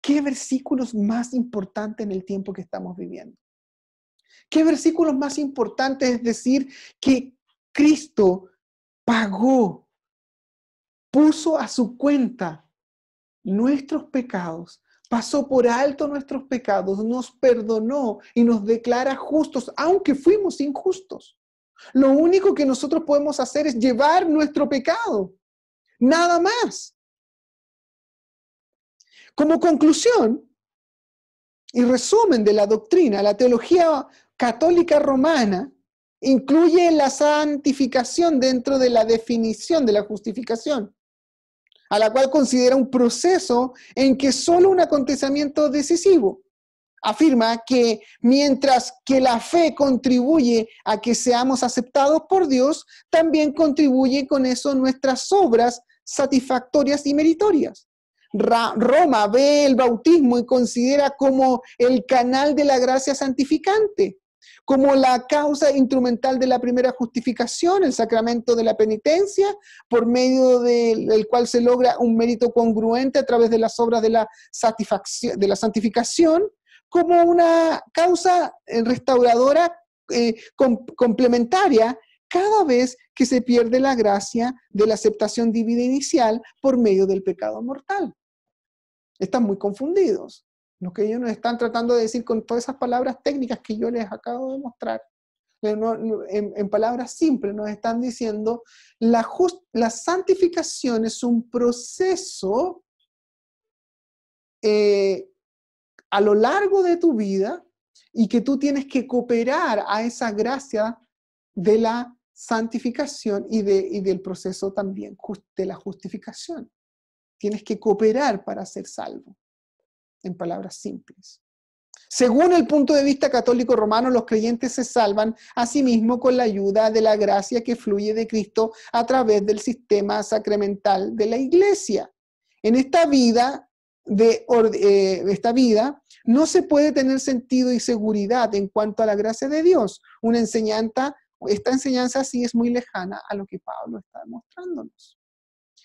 ¿Qué versículos más importantes en el tiempo que estamos viviendo? ¿Qué versículos más importantes es decir que Cristo pagó, puso a su cuenta nuestros pecados, pasó por alto nuestros pecados, nos perdonó y nos declara justos, aunque fuimos injustos? Lo único que nosotros podemos hacer es llevar nuestro pecado, nada más. Como conclusión y resumen de la doctrina, la teología católica romana incluye la santificación dentro de la definición de la justificación, a la cual considera un proceso en que solo un acontecimiento decisivo. Afirma que mientras que la fe contribuye a que seamos aceptados por Dios, también contribuye con eso nuestras obras satisfactorias y meritorias. Roma ve el bautismo y considera como el canal de la gracia santificante, como la causa instrumental de la primera justificación, el sacramento de la penitencia, por medio del cual se logra un mérito congruente a través de las obras de la santificación, como una causa restauradora complementaria cada vez que se pierde la gracia de la aceptación divina inicial por medio del pecado mortal. Están muy confundidos. Lo que ellos nos están tratando de decir con todas esas palabras técnicas que yo les acabo de mostrar, en palabras simples nos están diciendo la santificación es un proceso a lo largo de tu vida y que tú tienes que cooperar a esa gracia de la santificación y del proceso también de la justificación. Tienes que cooperar para ser salvo, en palabras simples. Según el punto de vista católico romano, los creyentes se salvan a sí mismos con la ayuda de la gracia que fluye de Cristo a través del sistema sacramental de la Iglesia. En esta vida no se puede tener sentido y seguridad en cuanto a la gracia de Dios. Esta enseñanza sí es muy lejana a lo que Pablo está mostrándonos.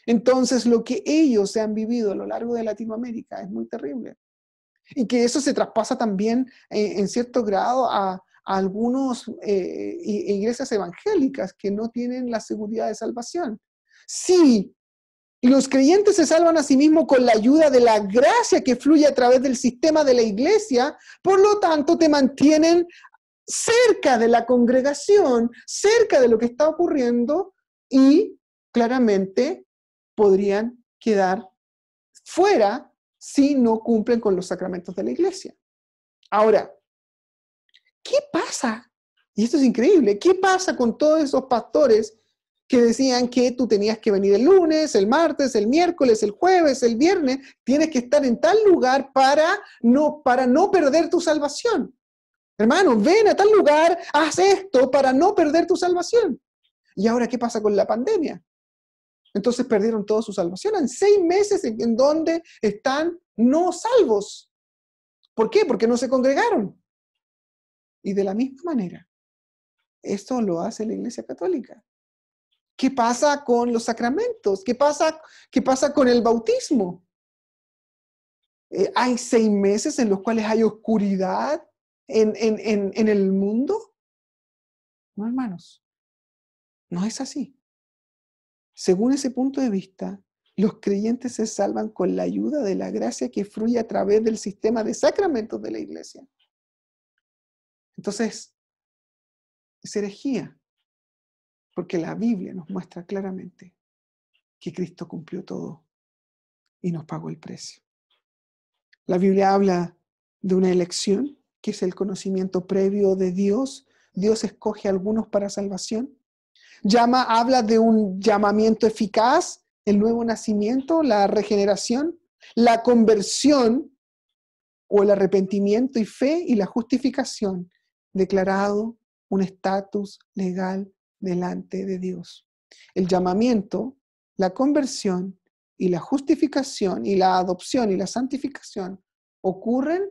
Entonces, lo que ellos han vivido a lo largo de Latinoamérica es muy terrible. Y que eso se traspasa también en cierto grado a algunas iglesias evangélicas que no tienen la seguridad de salvación. Sí, los creyentes se salvan a sí mismos con la ayuda de la gracia que fluye a través del sistema de la iglesia, por lo tanto te mantienen cerca de la congregación, cerca de lo que está ocurriendo y claramente podrían quedar fuera si no cumplen con los sacramentos de la iglesia. Ahora, ¿qué pasa? Y esto es increíble. ¿Qué pasa con todos esos pastores que decían que tú tenías que venir el lunes, el martes, el miércoles, el jueves, el viernes? Tienes que estar en tal lugar para no perder tu salvación. Hermano, ven a tal lugar, haz esto para no perder tu salvación. ¿Y ahora qué pasa con la pandemia? Entonces perdieron toda su salvación. En 6 meses en donde están no salvos. ¿Por qué? Porque no se congregaron. Y de la misma manera, esto lo hace la Iglesia Católica. ¿Qué pasa con los sacramentos? ¿Qué pasa con el bautismo? ¿Hay 6 meses en los cuales hay oscuridad en el mundo? No, hermanos. No es así. Según ese punto de vista, los creyentes se salvan con la ayuda de la gracia que fluye a través del sistema de sacramentos de la iglesia. Entonces, es herejía, porque la Biblia nos muestra claramente que Cristo cumplió todo y nos pagó el precio. La Biblia habla de una elección, que es el conocimiento previo de Dios. Dios escoge a algunos para salvación. Habla de un llamamiento eficaz, el nuevo nacimiento, la regeneración, la conversión o el arrepentimiento y fe y la justificación, declarado un estatus legal delante de Dios. El llamamiento, la conversión y la justificación y la adopción y la santificación ocurren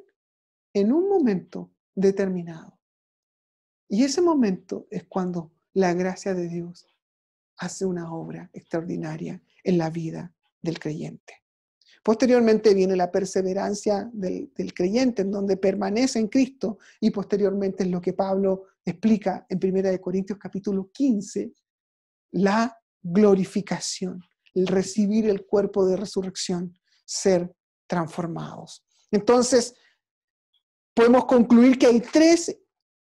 en un momento determinado. Y ese momento es cuando la gracia de Dios hace una obra extraordinaria en la vida del creyente. Posteriormente viene la perseverancia del creyente, en donde permanece en Cristo, y posteriormente es lo que Pablo explica en 1 Corintios capítulo 15, la glorificación, el recibir el cuerpo de resurrección, ser transformados. Entonces, podemos concluir que hay tres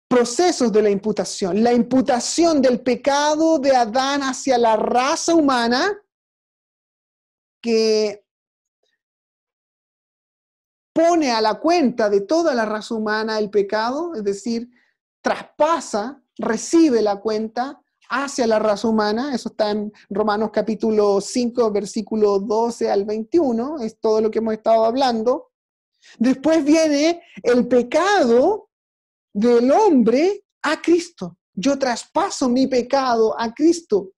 procesos de la imputación. La imputación del pecado de Adán hacia la raza humana, que pone a la cuenta de toda la raza humana el pecado, es decir, traspasa, recibe la cuenta hacia la raza humana. Eso está en Romanos capítulo 5, versículo 12 al 21, es todo lo que hemos estado hablando. Después viene el pecado del hombre a Cristo. Yo traspaso mi pecado a Cristo.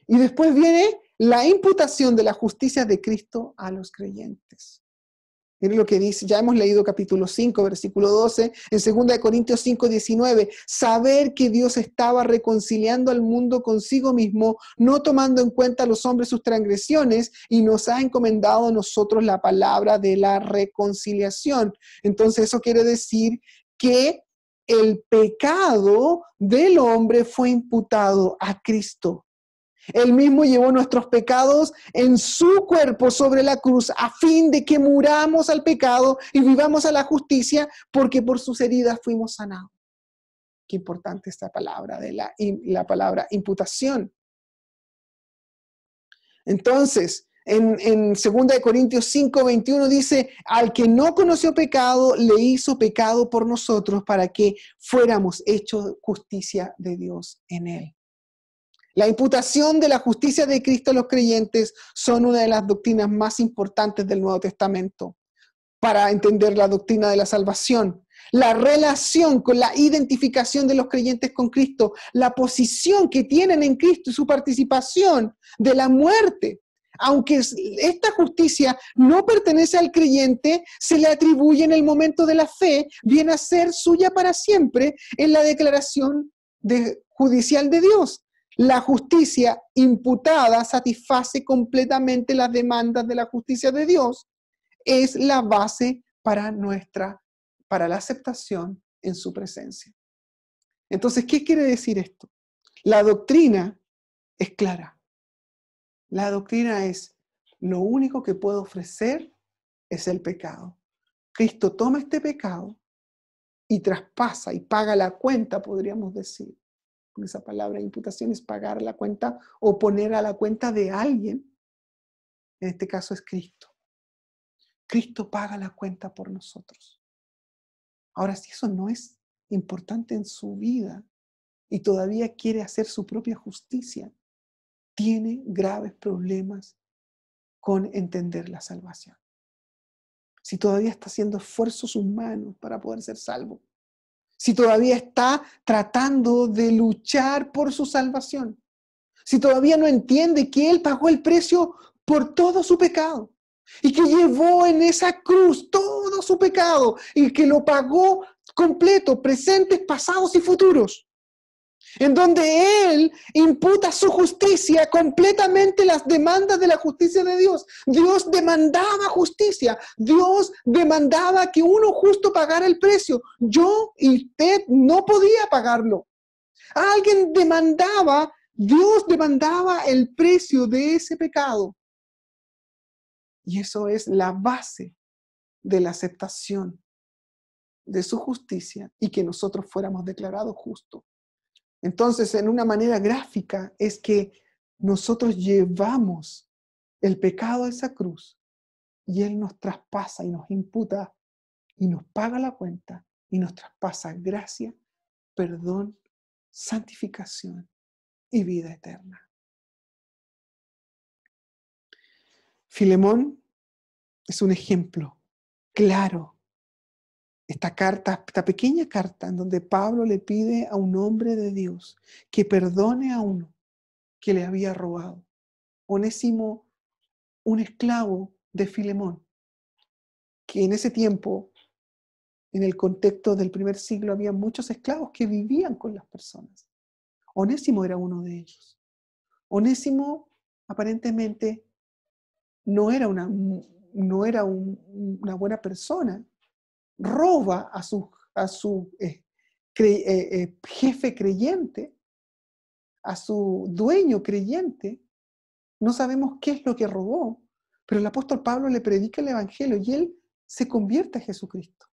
Y después viene la imputación de la justicia de Cristo a los creyentes. Miren lo que dice, ya hemos leído capítulo 5, versículo 12, en 2 Corintios 5, 19. Saber que Dios estaba reconciliando al mundo consigo mismo, no tomando en cuenta a los hombres sus transgresiones, y nos ha encomendado a nosotros la palabra de la reconciliación. Entonces eso quiere decir que el pecado del hombre fue imputado a Cristo. Él mismo llevó nuestros pecados en su cuerpo sobre la cruz a fin de que muramos al pecado y vivamos a la justicia, porque por sus heridas fuimos sanados. Qué importante esta palabra de la palabra imputación. Entonces, en 2 Corintios 5, 21 dice, al que no conoció pecado, le hizo pecado por nosotros para que fuéramos hechos justicia de Dios en él. La imputación de la justicia de Cristo a los creyentes son una de las doctrinas más importantes del Nuevo Testamento para entender la doctrina de la salvación. La relación con la identificación de los creyentes con Cristo, la posición que tienen en Cristo y su participación de la muerte. Aunque esta justicia no pertenece al creyente, se le atribuye en el momento de la fe, viene a ser suya para siempre en la declaración judicial de Dios. La justicia imputada satisface completamente las demandas de la justicia de Dios. Es la base para la aceptación en su presencia. Entonces, ¿qué quiere decir esto? La doctrina es clara. La doctrina es, lo único que puedo ofrecer es el pecado. Cristo toma este pecado y traspasa y paga la cuenta, podríamos decir. Con esa palabra imputación es pagar la cuenta o poner a la cuenta de alguien. En este caso es Cristo. Cristo paga la cuenta por nosotros. Ahora, si eso no es importante en su vida y todavía quiere hacer su propia justicia, tiene graves problemas con entender la salvación. Si todavía está haciendo esfuerzos humanos para poder ser salvo, si todavía está tratando de luchar por su salvación, si todavía no entiende que Él pagó el precio por todo su pecado y que llevó en esa cruz todo su pecado y que lo pagó completo, presentes, pasados y futuros, en donde Él imputa su justicia completamente las demandas de la justicia de Dios. Dios demandaba justicia. Dios demandaba que uno justo pagara el precio. Yo y usted no podía pagarlo. Dios demandaba el precio de ese pecado. Y eso es la base de la aceptación de su justicia y que nosotros fuéramos declarados justos. Entonces, en una manera gráfica, es que nosotros llevamos el pecado a esa cruz y Él nos traspasa y nos imputa y nos paga la cuenta y nos traspasa gracia, perdón, santificación y vida eterna. Filemón es un ejemplo claro. Esta pequeña carta en donde Pablo le pide a un hombre de Dios que perdone a uno que le había robado. Onésimo, un esclavo de Filemón, que en ese tiempo En el contexto del primer siglo había muchos esclavos que vivían con las personas. Onésimo era uno de ellos. Onésimo aparentemente no era una buena persona. Roba a su jefe creyente, a su dueño creyente. No sabemos qué es lo que robó, pero el apóstol Pablo le predica el evangelio y él se convierte a Jesucristo.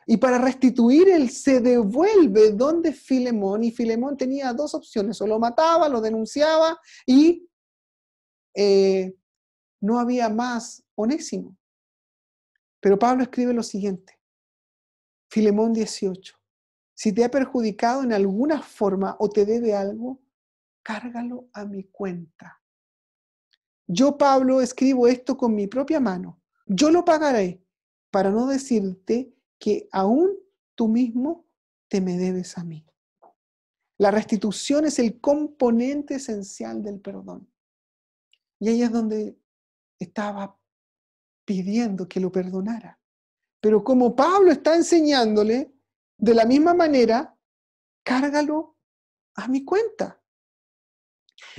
Y para restituir, él se devuelve donde Filemón, y Filemón tenía dos opciones: o lo mataba, lo denunciaba, y no había más Onésimo. Pero Pablo escribe lo siguiente, Filemón 18: si te ha perjudicado en alguna forma o te debe algo, cárgalo a mi cuenta. Yo, Pablo, escribo esto con mi propia mano. Yo lo pagaré, para no decirte que aún tú mismo te me debes a mí. La restitución es el componente esencial del perdón. Y ahí es donde estaba pidiendo que lo perdonara. Pero como Pablo está enseñándole, de la misma manera, cárgalo a mi cuenta.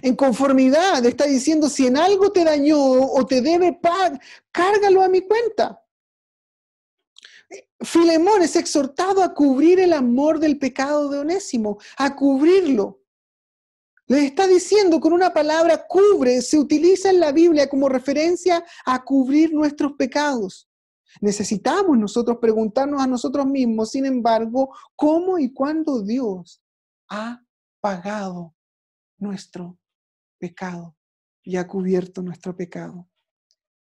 En conformidad, está diciendo, si en algo te dañó o te debe, cárgalo a mi cuenta. Filemón es exhortado a cubrir el amor del pecado de Onésimo, a cubrirlo. Le está diciendo con una palabra, cubre, se utiliza en la Biblia como referencia a cubrir nuestros pecados. Necesitamos nosotros preguntarnos a nosotros mismos, sin embargo, cómo y cuándo Dios ha pagado nuestro pecado y ha cubierto nuestro pecado.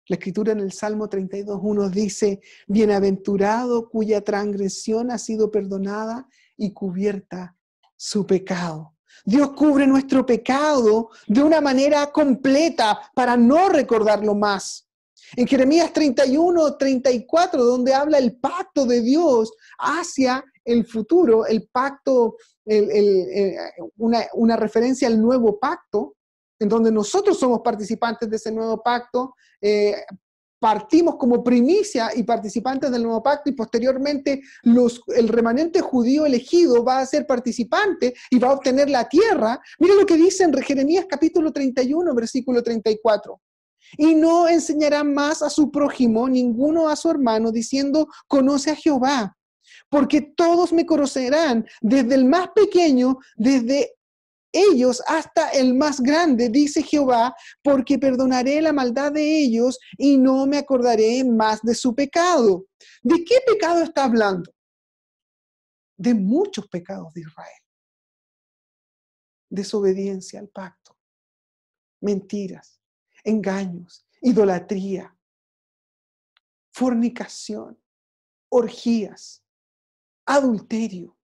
La Escritura en el Salmo 32:1 dice, bienaventurado cuya transgresión ha sido perdonada y cubierta su pecado. Dios cubre nuestro pecado de una manera completa para no recordarlo más. En Jeremías 31:34, donde habla el pacto de Dios hacia el futuro, el pacto, una referencia al nuevo pacto, en donde nosotros somos participantes de ese nuevo pacto, partimos como primicia y participantes del nuevo pacto, y posteriormente el remanente judío elegido va a ser participante y va a obtener la tierra. Mira lo que dice en Jeremías capítulo 31, versículo 34. Y no enseñará más a su prójimo, ninguno a su hermano, diciendo, conoce a Jehová, porque todos me conocerán, desde el más pequeño, desde ellos hasta el más grande, dice Jehová, porque perdonaré la maldad de ellos y no me acordaré más de su pecado. ¿De qué pecado está hablando? De muchos pecados de Israel. Desobediencia al pacto, mentiras, engaños, idolatría, fornicación, orgías, adulterio.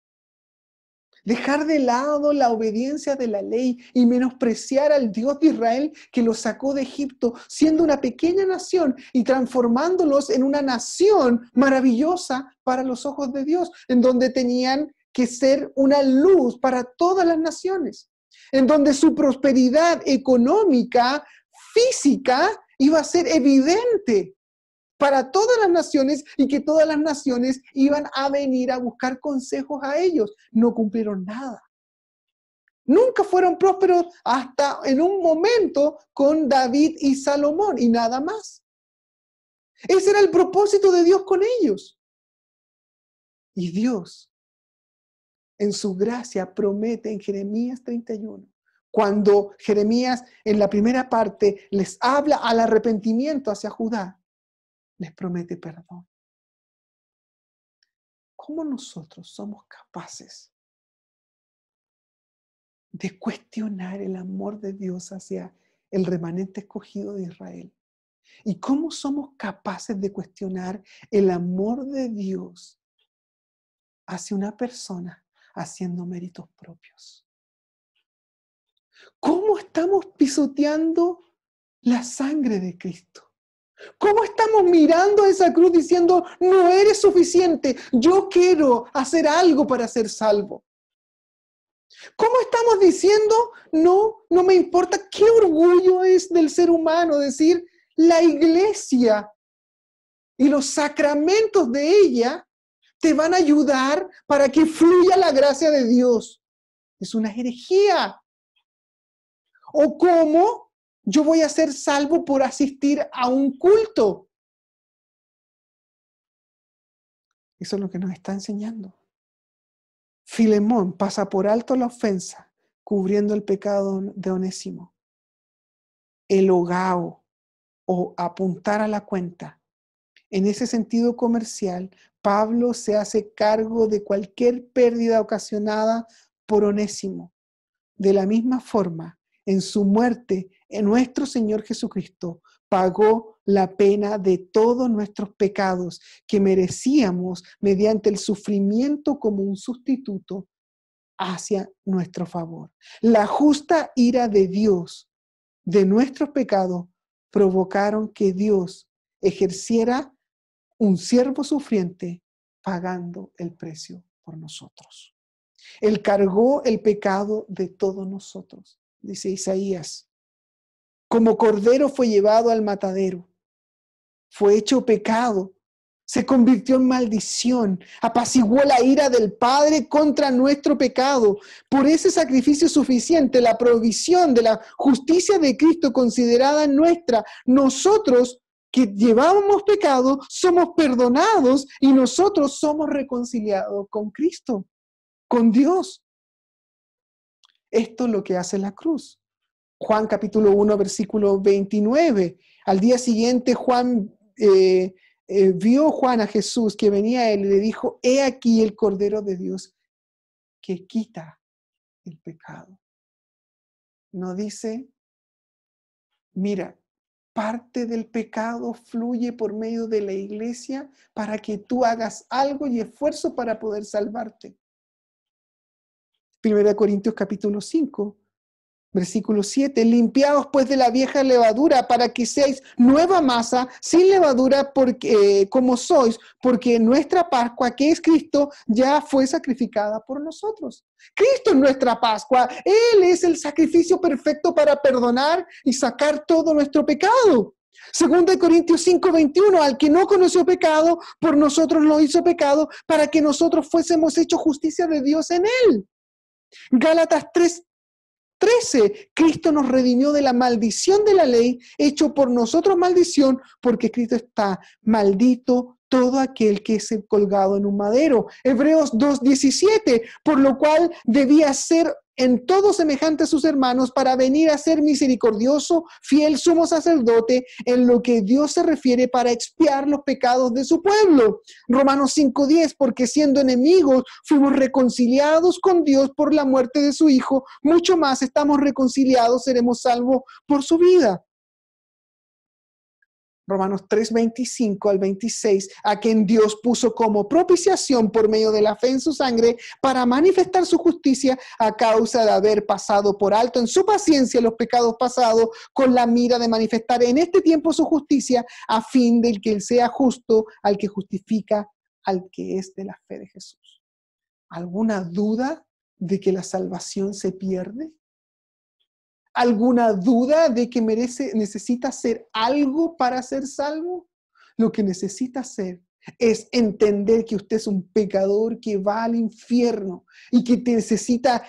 Dejar de lado la obediencia de la ley y menospreciar al Dios de Israel que los sacó de Egipto, siendo una pequeña nación y transformándolos en una nación maravillosa para los ojos de Dios, en donde tenían que ser una luz para todas las naciones, en donde su prosperidad económica, física, iba a ser evidente para todas las naciones y que todas las naciones iban a venir a buscar consejos a ellos. No cumplieron nada. Nunca fueron prósperos hasta en un momento con David y Salomón y nada más. Ese era el propósito de Dios con ellos. Y Dios, en su gracia, promete en Jeremías 31, cuando Jeremías en la primera parte les habla al arrepentimiento hacia Judá, les promete perdón. ¿Cómo nosotros somos capaces de cuestionar el amor de Dios hacia el remanente escogido de Israel? ¿Y cómo somos capaces de cuestionar el amor de Dios hacia una persona haciendo méritos propios? ¿Cómo estamos pisoteando la sangre de Cristo? ¿Cómo estamos mirando esa cruz diciendo, no eres suficiente, yo quiero hacer algo para ser salvo? ¿Cómo estamos diciendo, no me importa? ¿Qué orgullo es del ser humano decir, la iglesia y los sacramentos de ella te van a ayudar para que fluya la gracia de Dios. Es una herejía. ¿O cómo yo voy a ser salvo por asistir a un culto? Eso es lo que nos está enseñando. Filemón pasa por alto la ofensa, cubriendo el pecado de Onésimo. El hogao, o apuntar a la cuenta. En ese sentido comercial, Pablo se hace cargo de cualquier pérdida ocasionada por Onésimo. De la misma forma, en su muerte, en nuestro Señor Jesucristo pagó la pena de todos nuestros pecados que merecíamos mediante el sufrimiento como un sustituto hacia nuestro favor. La justa ira de Dios de nuestros pecados provocaron que Dios ejerciera un siervo sufriente pagando el precio por nosotros. Él cargó el pecado de todos nosotros, dice Isaías. Como cordero fue llevado al matadero, fue hecho pecado, se convirtió en maldición, apaciguó la ira del Padre contra nuestro pecado. Por ese sacrificio suficiente, la provisión de la justicia de Cristo considerada nuestra, nosotros que llevábamos pecado, somos perdonados y nosotros somos reconciliados con Cristo, con Dios. Esto es lo que hace la cruz. Juan capítulo 1, versículo 29. Al día siguiente vio Juan a Jesús que venía a él y le dijo: he aquí el Cordero de Dios que quita el pecado. No dice, mira, parte del pecado fluye por medio de la iglesia para que tú hagas algo y esfuerzo para poder salvarte. 1 Corintios capítulo 5, versículo 7, limpiaos pues de la vieja levadura para que seáis nueva masa sin levadura como sois, porque nuestra Pascua, que es Cristo, ya fue sacrificada por nosotros. Cristo es nuestra Pascua. Él es el sacrificio perfecto para perdonar y sacar todo nuestro pecado. 2 Corintios 5, 21, al que no conoció pecado, por nosotros lo hizo pecado, para que nosotros fuésemos hechos justicia de Dios en él. Gálatas 3:13, Cristo nos redimió de la maldición de la ley, hecho por nosotros maldición, porque escrito está: maldito todo aquel que es colgado en un madero. Hebreos 2:17, por lo cual debía ser en todo semejante a sus hermanos, para venir a ser misericordioso, fiel sumo sacerdote, en lo que Dios se refiere, para expiar los pecados de su pueblo. Romanos 5:10, porque siendo enemigos fuimos reconciliados con Dios por la muerte de su Hijo, mucho más estamos reconciliados, seremos salvos por su vida. Romanos 3:25 al 26, a quien Dios puso como propiciación por medio de la fe en su sangre para manifestar su justicia a causa de haber pasado por alto en su paciencia los pecados pasados, con la mira de manifestar en este tiempo su justicia, a fin de que él sea justo al que justifica al que es de la fe de Jesús. ¿Alguna duda de que la salvación se pierde? ¿Alguna duda de que necesita hacer algo para ser salvo? Lo que necesita hacer es entender que usted es un pecador que va al infierno y que necesita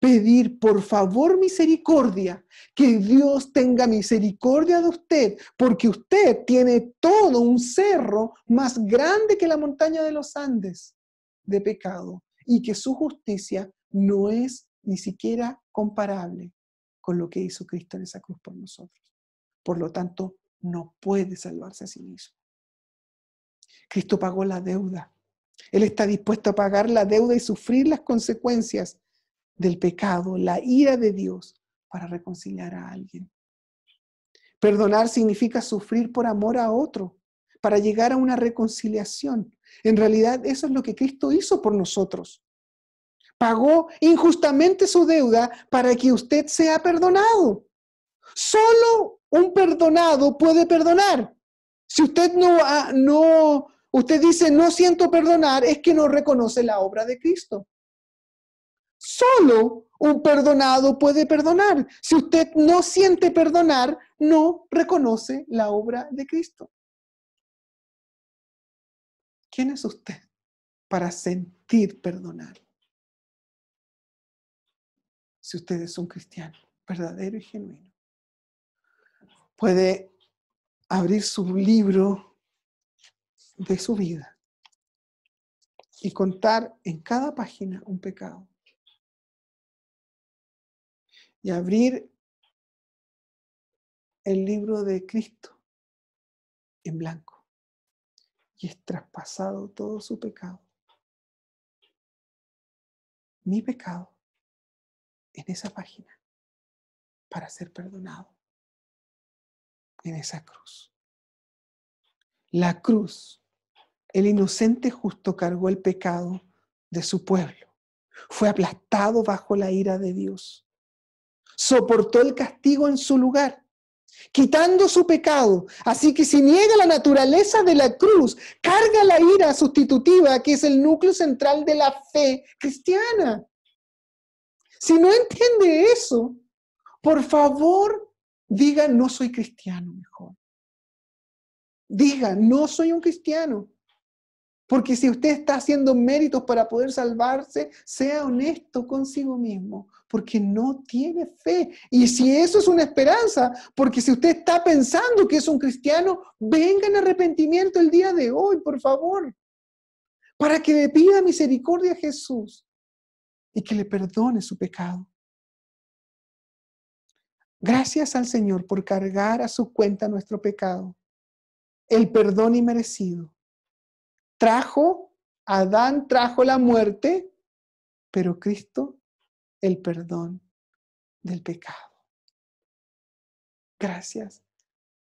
pedir por favor misericordia, que Dios tenga misericordia de usted, porque usted tiene todo un cerro más grande que la montaña de los Andes de pecado y que su justicia no es ni siquiera comparable con lo que hizo Cristo en esa cruz por nosotros. Por lo tanto, no puede salvarse a sí mismo. Cristo pagó la deuda. Él está dispuesto a pagar la deuda y sufrir las consecuencias del pecado, la ira de Dios, para reconciliar a alguien. Perdonar significa sufrir por amor a otro, para llegar a una reconciliación. En realidad, eso es lo que Cristo hizo por nosotros. Pagó injustamente su deuda para que usted sea perdonado. Solo un perdonado puede perdonar. Si usted usted dice no siento perdonar, es que no reconoce la obra de Cristo. Solo un perdonado puede perdonar. Si usted no siente perdonar, no reconoce la obra de Cristo. ¿Quién es usted para sentir perdonar. Si usted es un cristiano verdadero y genuino, puede abrir su libro de su vida y contar en cada página un pecado. Y abrir el libro de Cristo en blanco. Y es traspasado todo su pecado. Mi pecado en esa página para ser perdonado. En esa cruz. La cruz, el inocente justo cargó el pecado de su pueblo. Fue aplastado bajo la ira de Dios. Soportó el castigo en su lugar, quitando su pecado. Así que si niega la naturaleza de la cruz, carga la ira sustitutiva, que es el núcleo central de la fe cristiana. Si no entiende eso, por favor, diga, no soy cristiano mejor. Diga, no soy un cristiano. Porque si usted está haciendo méritos para poder salvarse, sea honesto consigo mismo, porque no tiene fe. Y si eso es una esperanza, porque si usted está pensando que es un cristiano, venga en arrepentimiento el día de hoy, por favor, para que le pida misericordia a Jesús y que le perdone su pecado. Gracias al Señor por cargar a su cuenta nuestro pecado, el perdón inmerecido. Adán trajo la muerte, pero Cristo el perdón del pecado. Gracias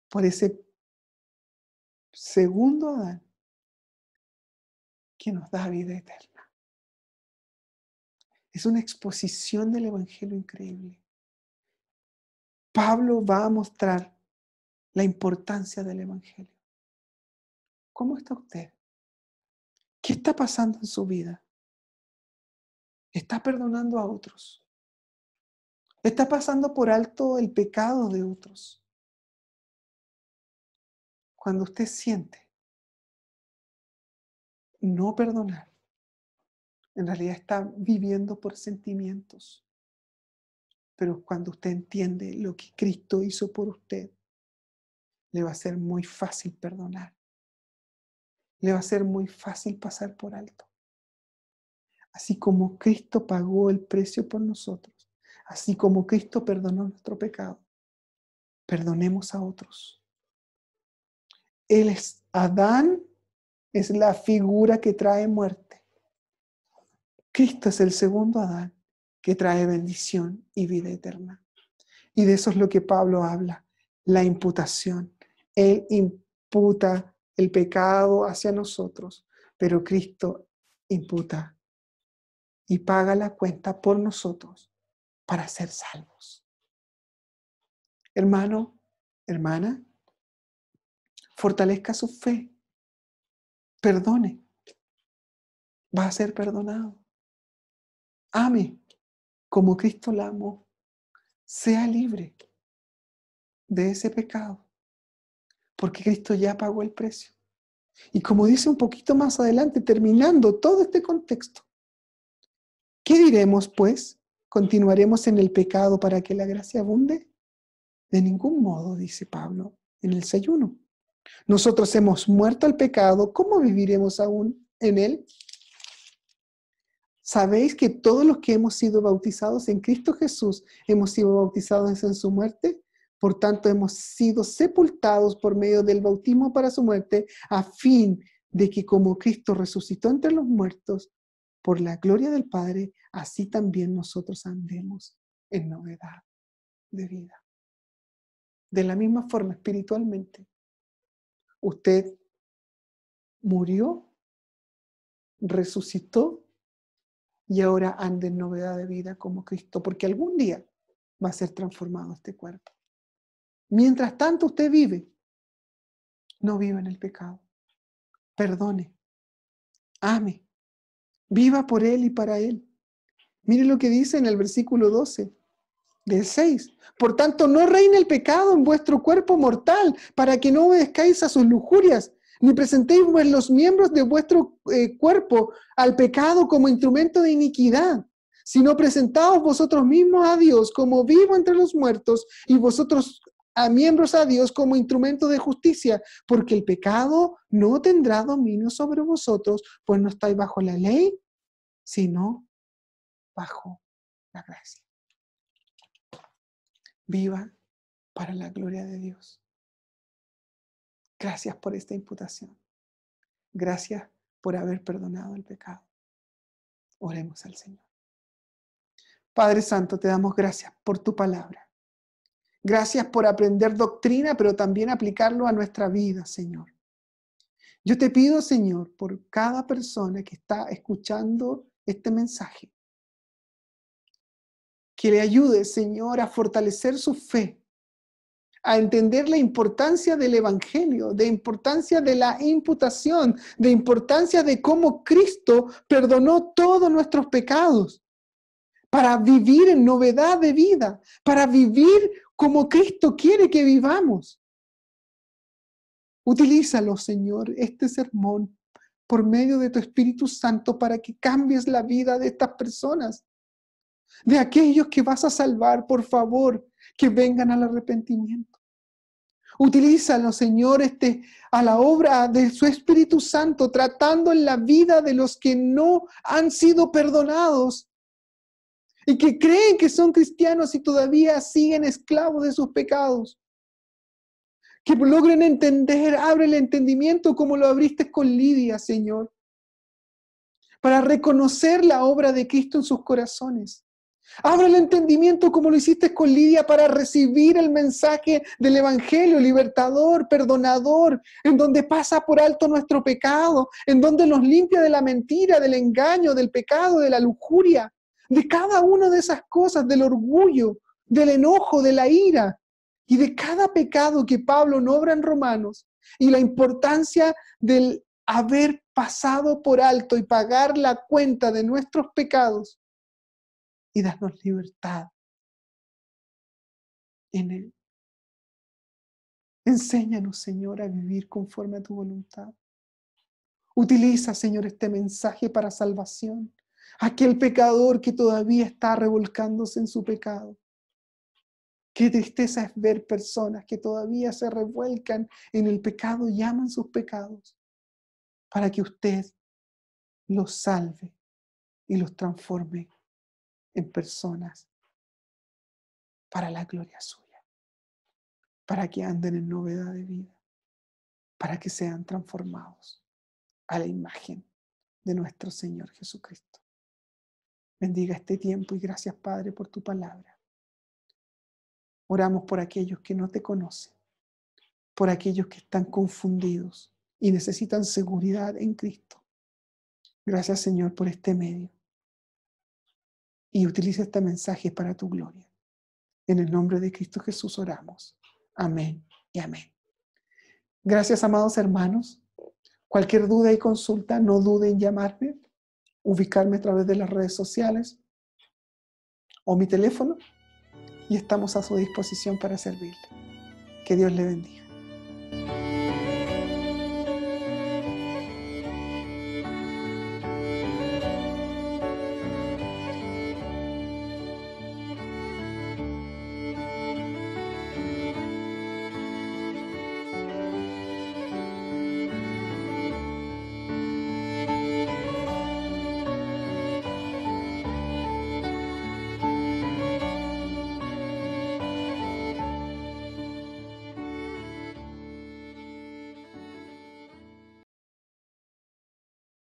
por ese segundo Adán que nos da vida eterna. Es una exposición del Evangelio increíble. Pablo va a mostrar la importancia del Evangelio. ¿Cómo está usted? ¿Qué está pasando en su vida? ¿Está perdonando a otros? ¿Está pasando por alto el pecado de otros? Cuando usted siente no perdonar, en realidad está viviendo por sentimientos. Pero cuando usted entiende lo que Cristo hizo por usted, le va a ser muy fácil perdonar. Le va a ser muy fácil pasar por alto. Así como Cristo pagó el precio por nosotros, así como Cristo perdonó nuestro pecado, perdonemos a otros. Adán es la figura que trae muerte. Cristo es el segundo Adán que trae bendición y vida eterna. Y de eso es lo que Pablo habla, la imputación. Él imputa el pecado hacia nosotros, pero Cristo imputa y paga la cuenta por nosotros para ser salvos. Hermano, hermana, fortalezca su fe. Perdone. Va a ser perdonado. Ame como Cristo la amó. Sea libre de ese pecado, porque Cristo ya pagó el precio. Y como dice un poquito más adelante, terminando todo este contexto, ¿qué diremos pues? ¿Continuaremos en el pecado para que la gracia abunde? De ningún modo, dice Pablo en el 6:1. Nosotros hemos muerto al pecado, ¿cómo viviremos aún en él? ¿Sabéis que todos los que hemos sido bautizados en Cristo Jesús hemos sido bautizados en su muerte? Por tanto, hemos sido sepultados por medio del bautismo para su muerte, a fin de que como Cristo resucitó entre los muertos, por la gloria del Padre, así también nosotros andemos en novedad de vida. De la misma forma, espiritualmente, usted murió, resucitó, y ahora anda en novedad de vida como Cristo, porque algún día va a ser transformado este cuerpo. Mientras tanto usted vive, no viva en el pecado. Perdone, ame, viva por Él y para Él. Mire lo que dice en el versículo 12 del 6. Por tanto, no reine el pecado en vuestro cuerpo mortal, para que no obedezcáis a sus lujurias, Ni presentéis pues los miembros de vuestro cuerpo al pecado como instrumento de iniquidad, sino presentaos vosotros mismos a Dios como vivo entre los muertos y vosotros a miembros a Dios como instrumento de justicia, porque el pecado no tendrá dominio sobre vosotros, pues no estáis bajo la ley, sino bajo la gracia. Viva para la gloria de Dios. Gracias por esta imputación. Gracias por haber perdonado el pecado. Oremos al Señor. Padre Santo, te damos gracias por tu palabra. Gracias por aprender doctrina, pero también aplicarlo a nuestra vida, Señor. Yo te pido, Señor, por cada persona que está escuchando este mensaje, que le ayude, Señor, a fortalecer su fe, a entender la importancia del Evangelio, de importancia de la imputación, de importancia de cómo Cristo perdonó todos nuestros pecados, para vivir en novedad de vida, para vivir como Cristo quiere que vivamos. Utilízalo, Señor, este sermón, por medio de tu Espíritu Santo, para que cambies la vida de estas personas, de aquellos que vas a salvar, por favor, que vengan al arrepentimiento. Utilízalo, Señor, a la obra de su Espíritu Santo, tratando en la vida de los que no han sido perdonados y que creen que son cristianos y todavía siguen esclavos de sus pecados. Que logren entender, abre el entendimiento como lo abriste con Lidia, Señor, para reconocer la obra de Cristo en sus corazones. Abre el entendimiento como lo hiciste con Lidia para recibir el mensaje del Evangelio libertador, perdonador, en donde pasa por alto nuestro pecado, en donde nos limpia de la mentira, del engaño, del pecado, de la lujuria, de cada una de esas cosas, del orgullo, del enojo, de la ira y de cada pecado que Pablo nombra en Romanos, y la importancia del haber pasado por alto y pagar la cuenta de nuestros pecados y darnos libertad en Él. Enséñanos, Señor, a vivir conforme a tu voluntad. Utiliza, Señor, este mensaje para salvación. Aquel pecador que todavía está revolcándose en su pecado. Qué tristeza es ver personas que todavía se revuelcan en el pecado y aman sus pecados, para que usted los salve y los transforme en personas para la gloria suya, para que anden en novedad de vida, para que sean transformados a la imagen de nuestro Señor Jesucristo. Bendiga este tiempo y gracias, Padre, por tu palabra. Oramos por aquellos que no te conocen, por aquellos que están confundidos y necesitan seguridad en Cristo. Gracias, Señor, por este medio. Y utiliza este mensaje para tu gloria. En el nombre de Cristo Jesús oramos. Amén y amén. Gracias, amados hermanos. Cualquier duda y consulta, no dude en llamarme, ubicarme a través de las redes sociales o mi teléfono, y estamos a su disposición para servirle. Que Dios le bendiga.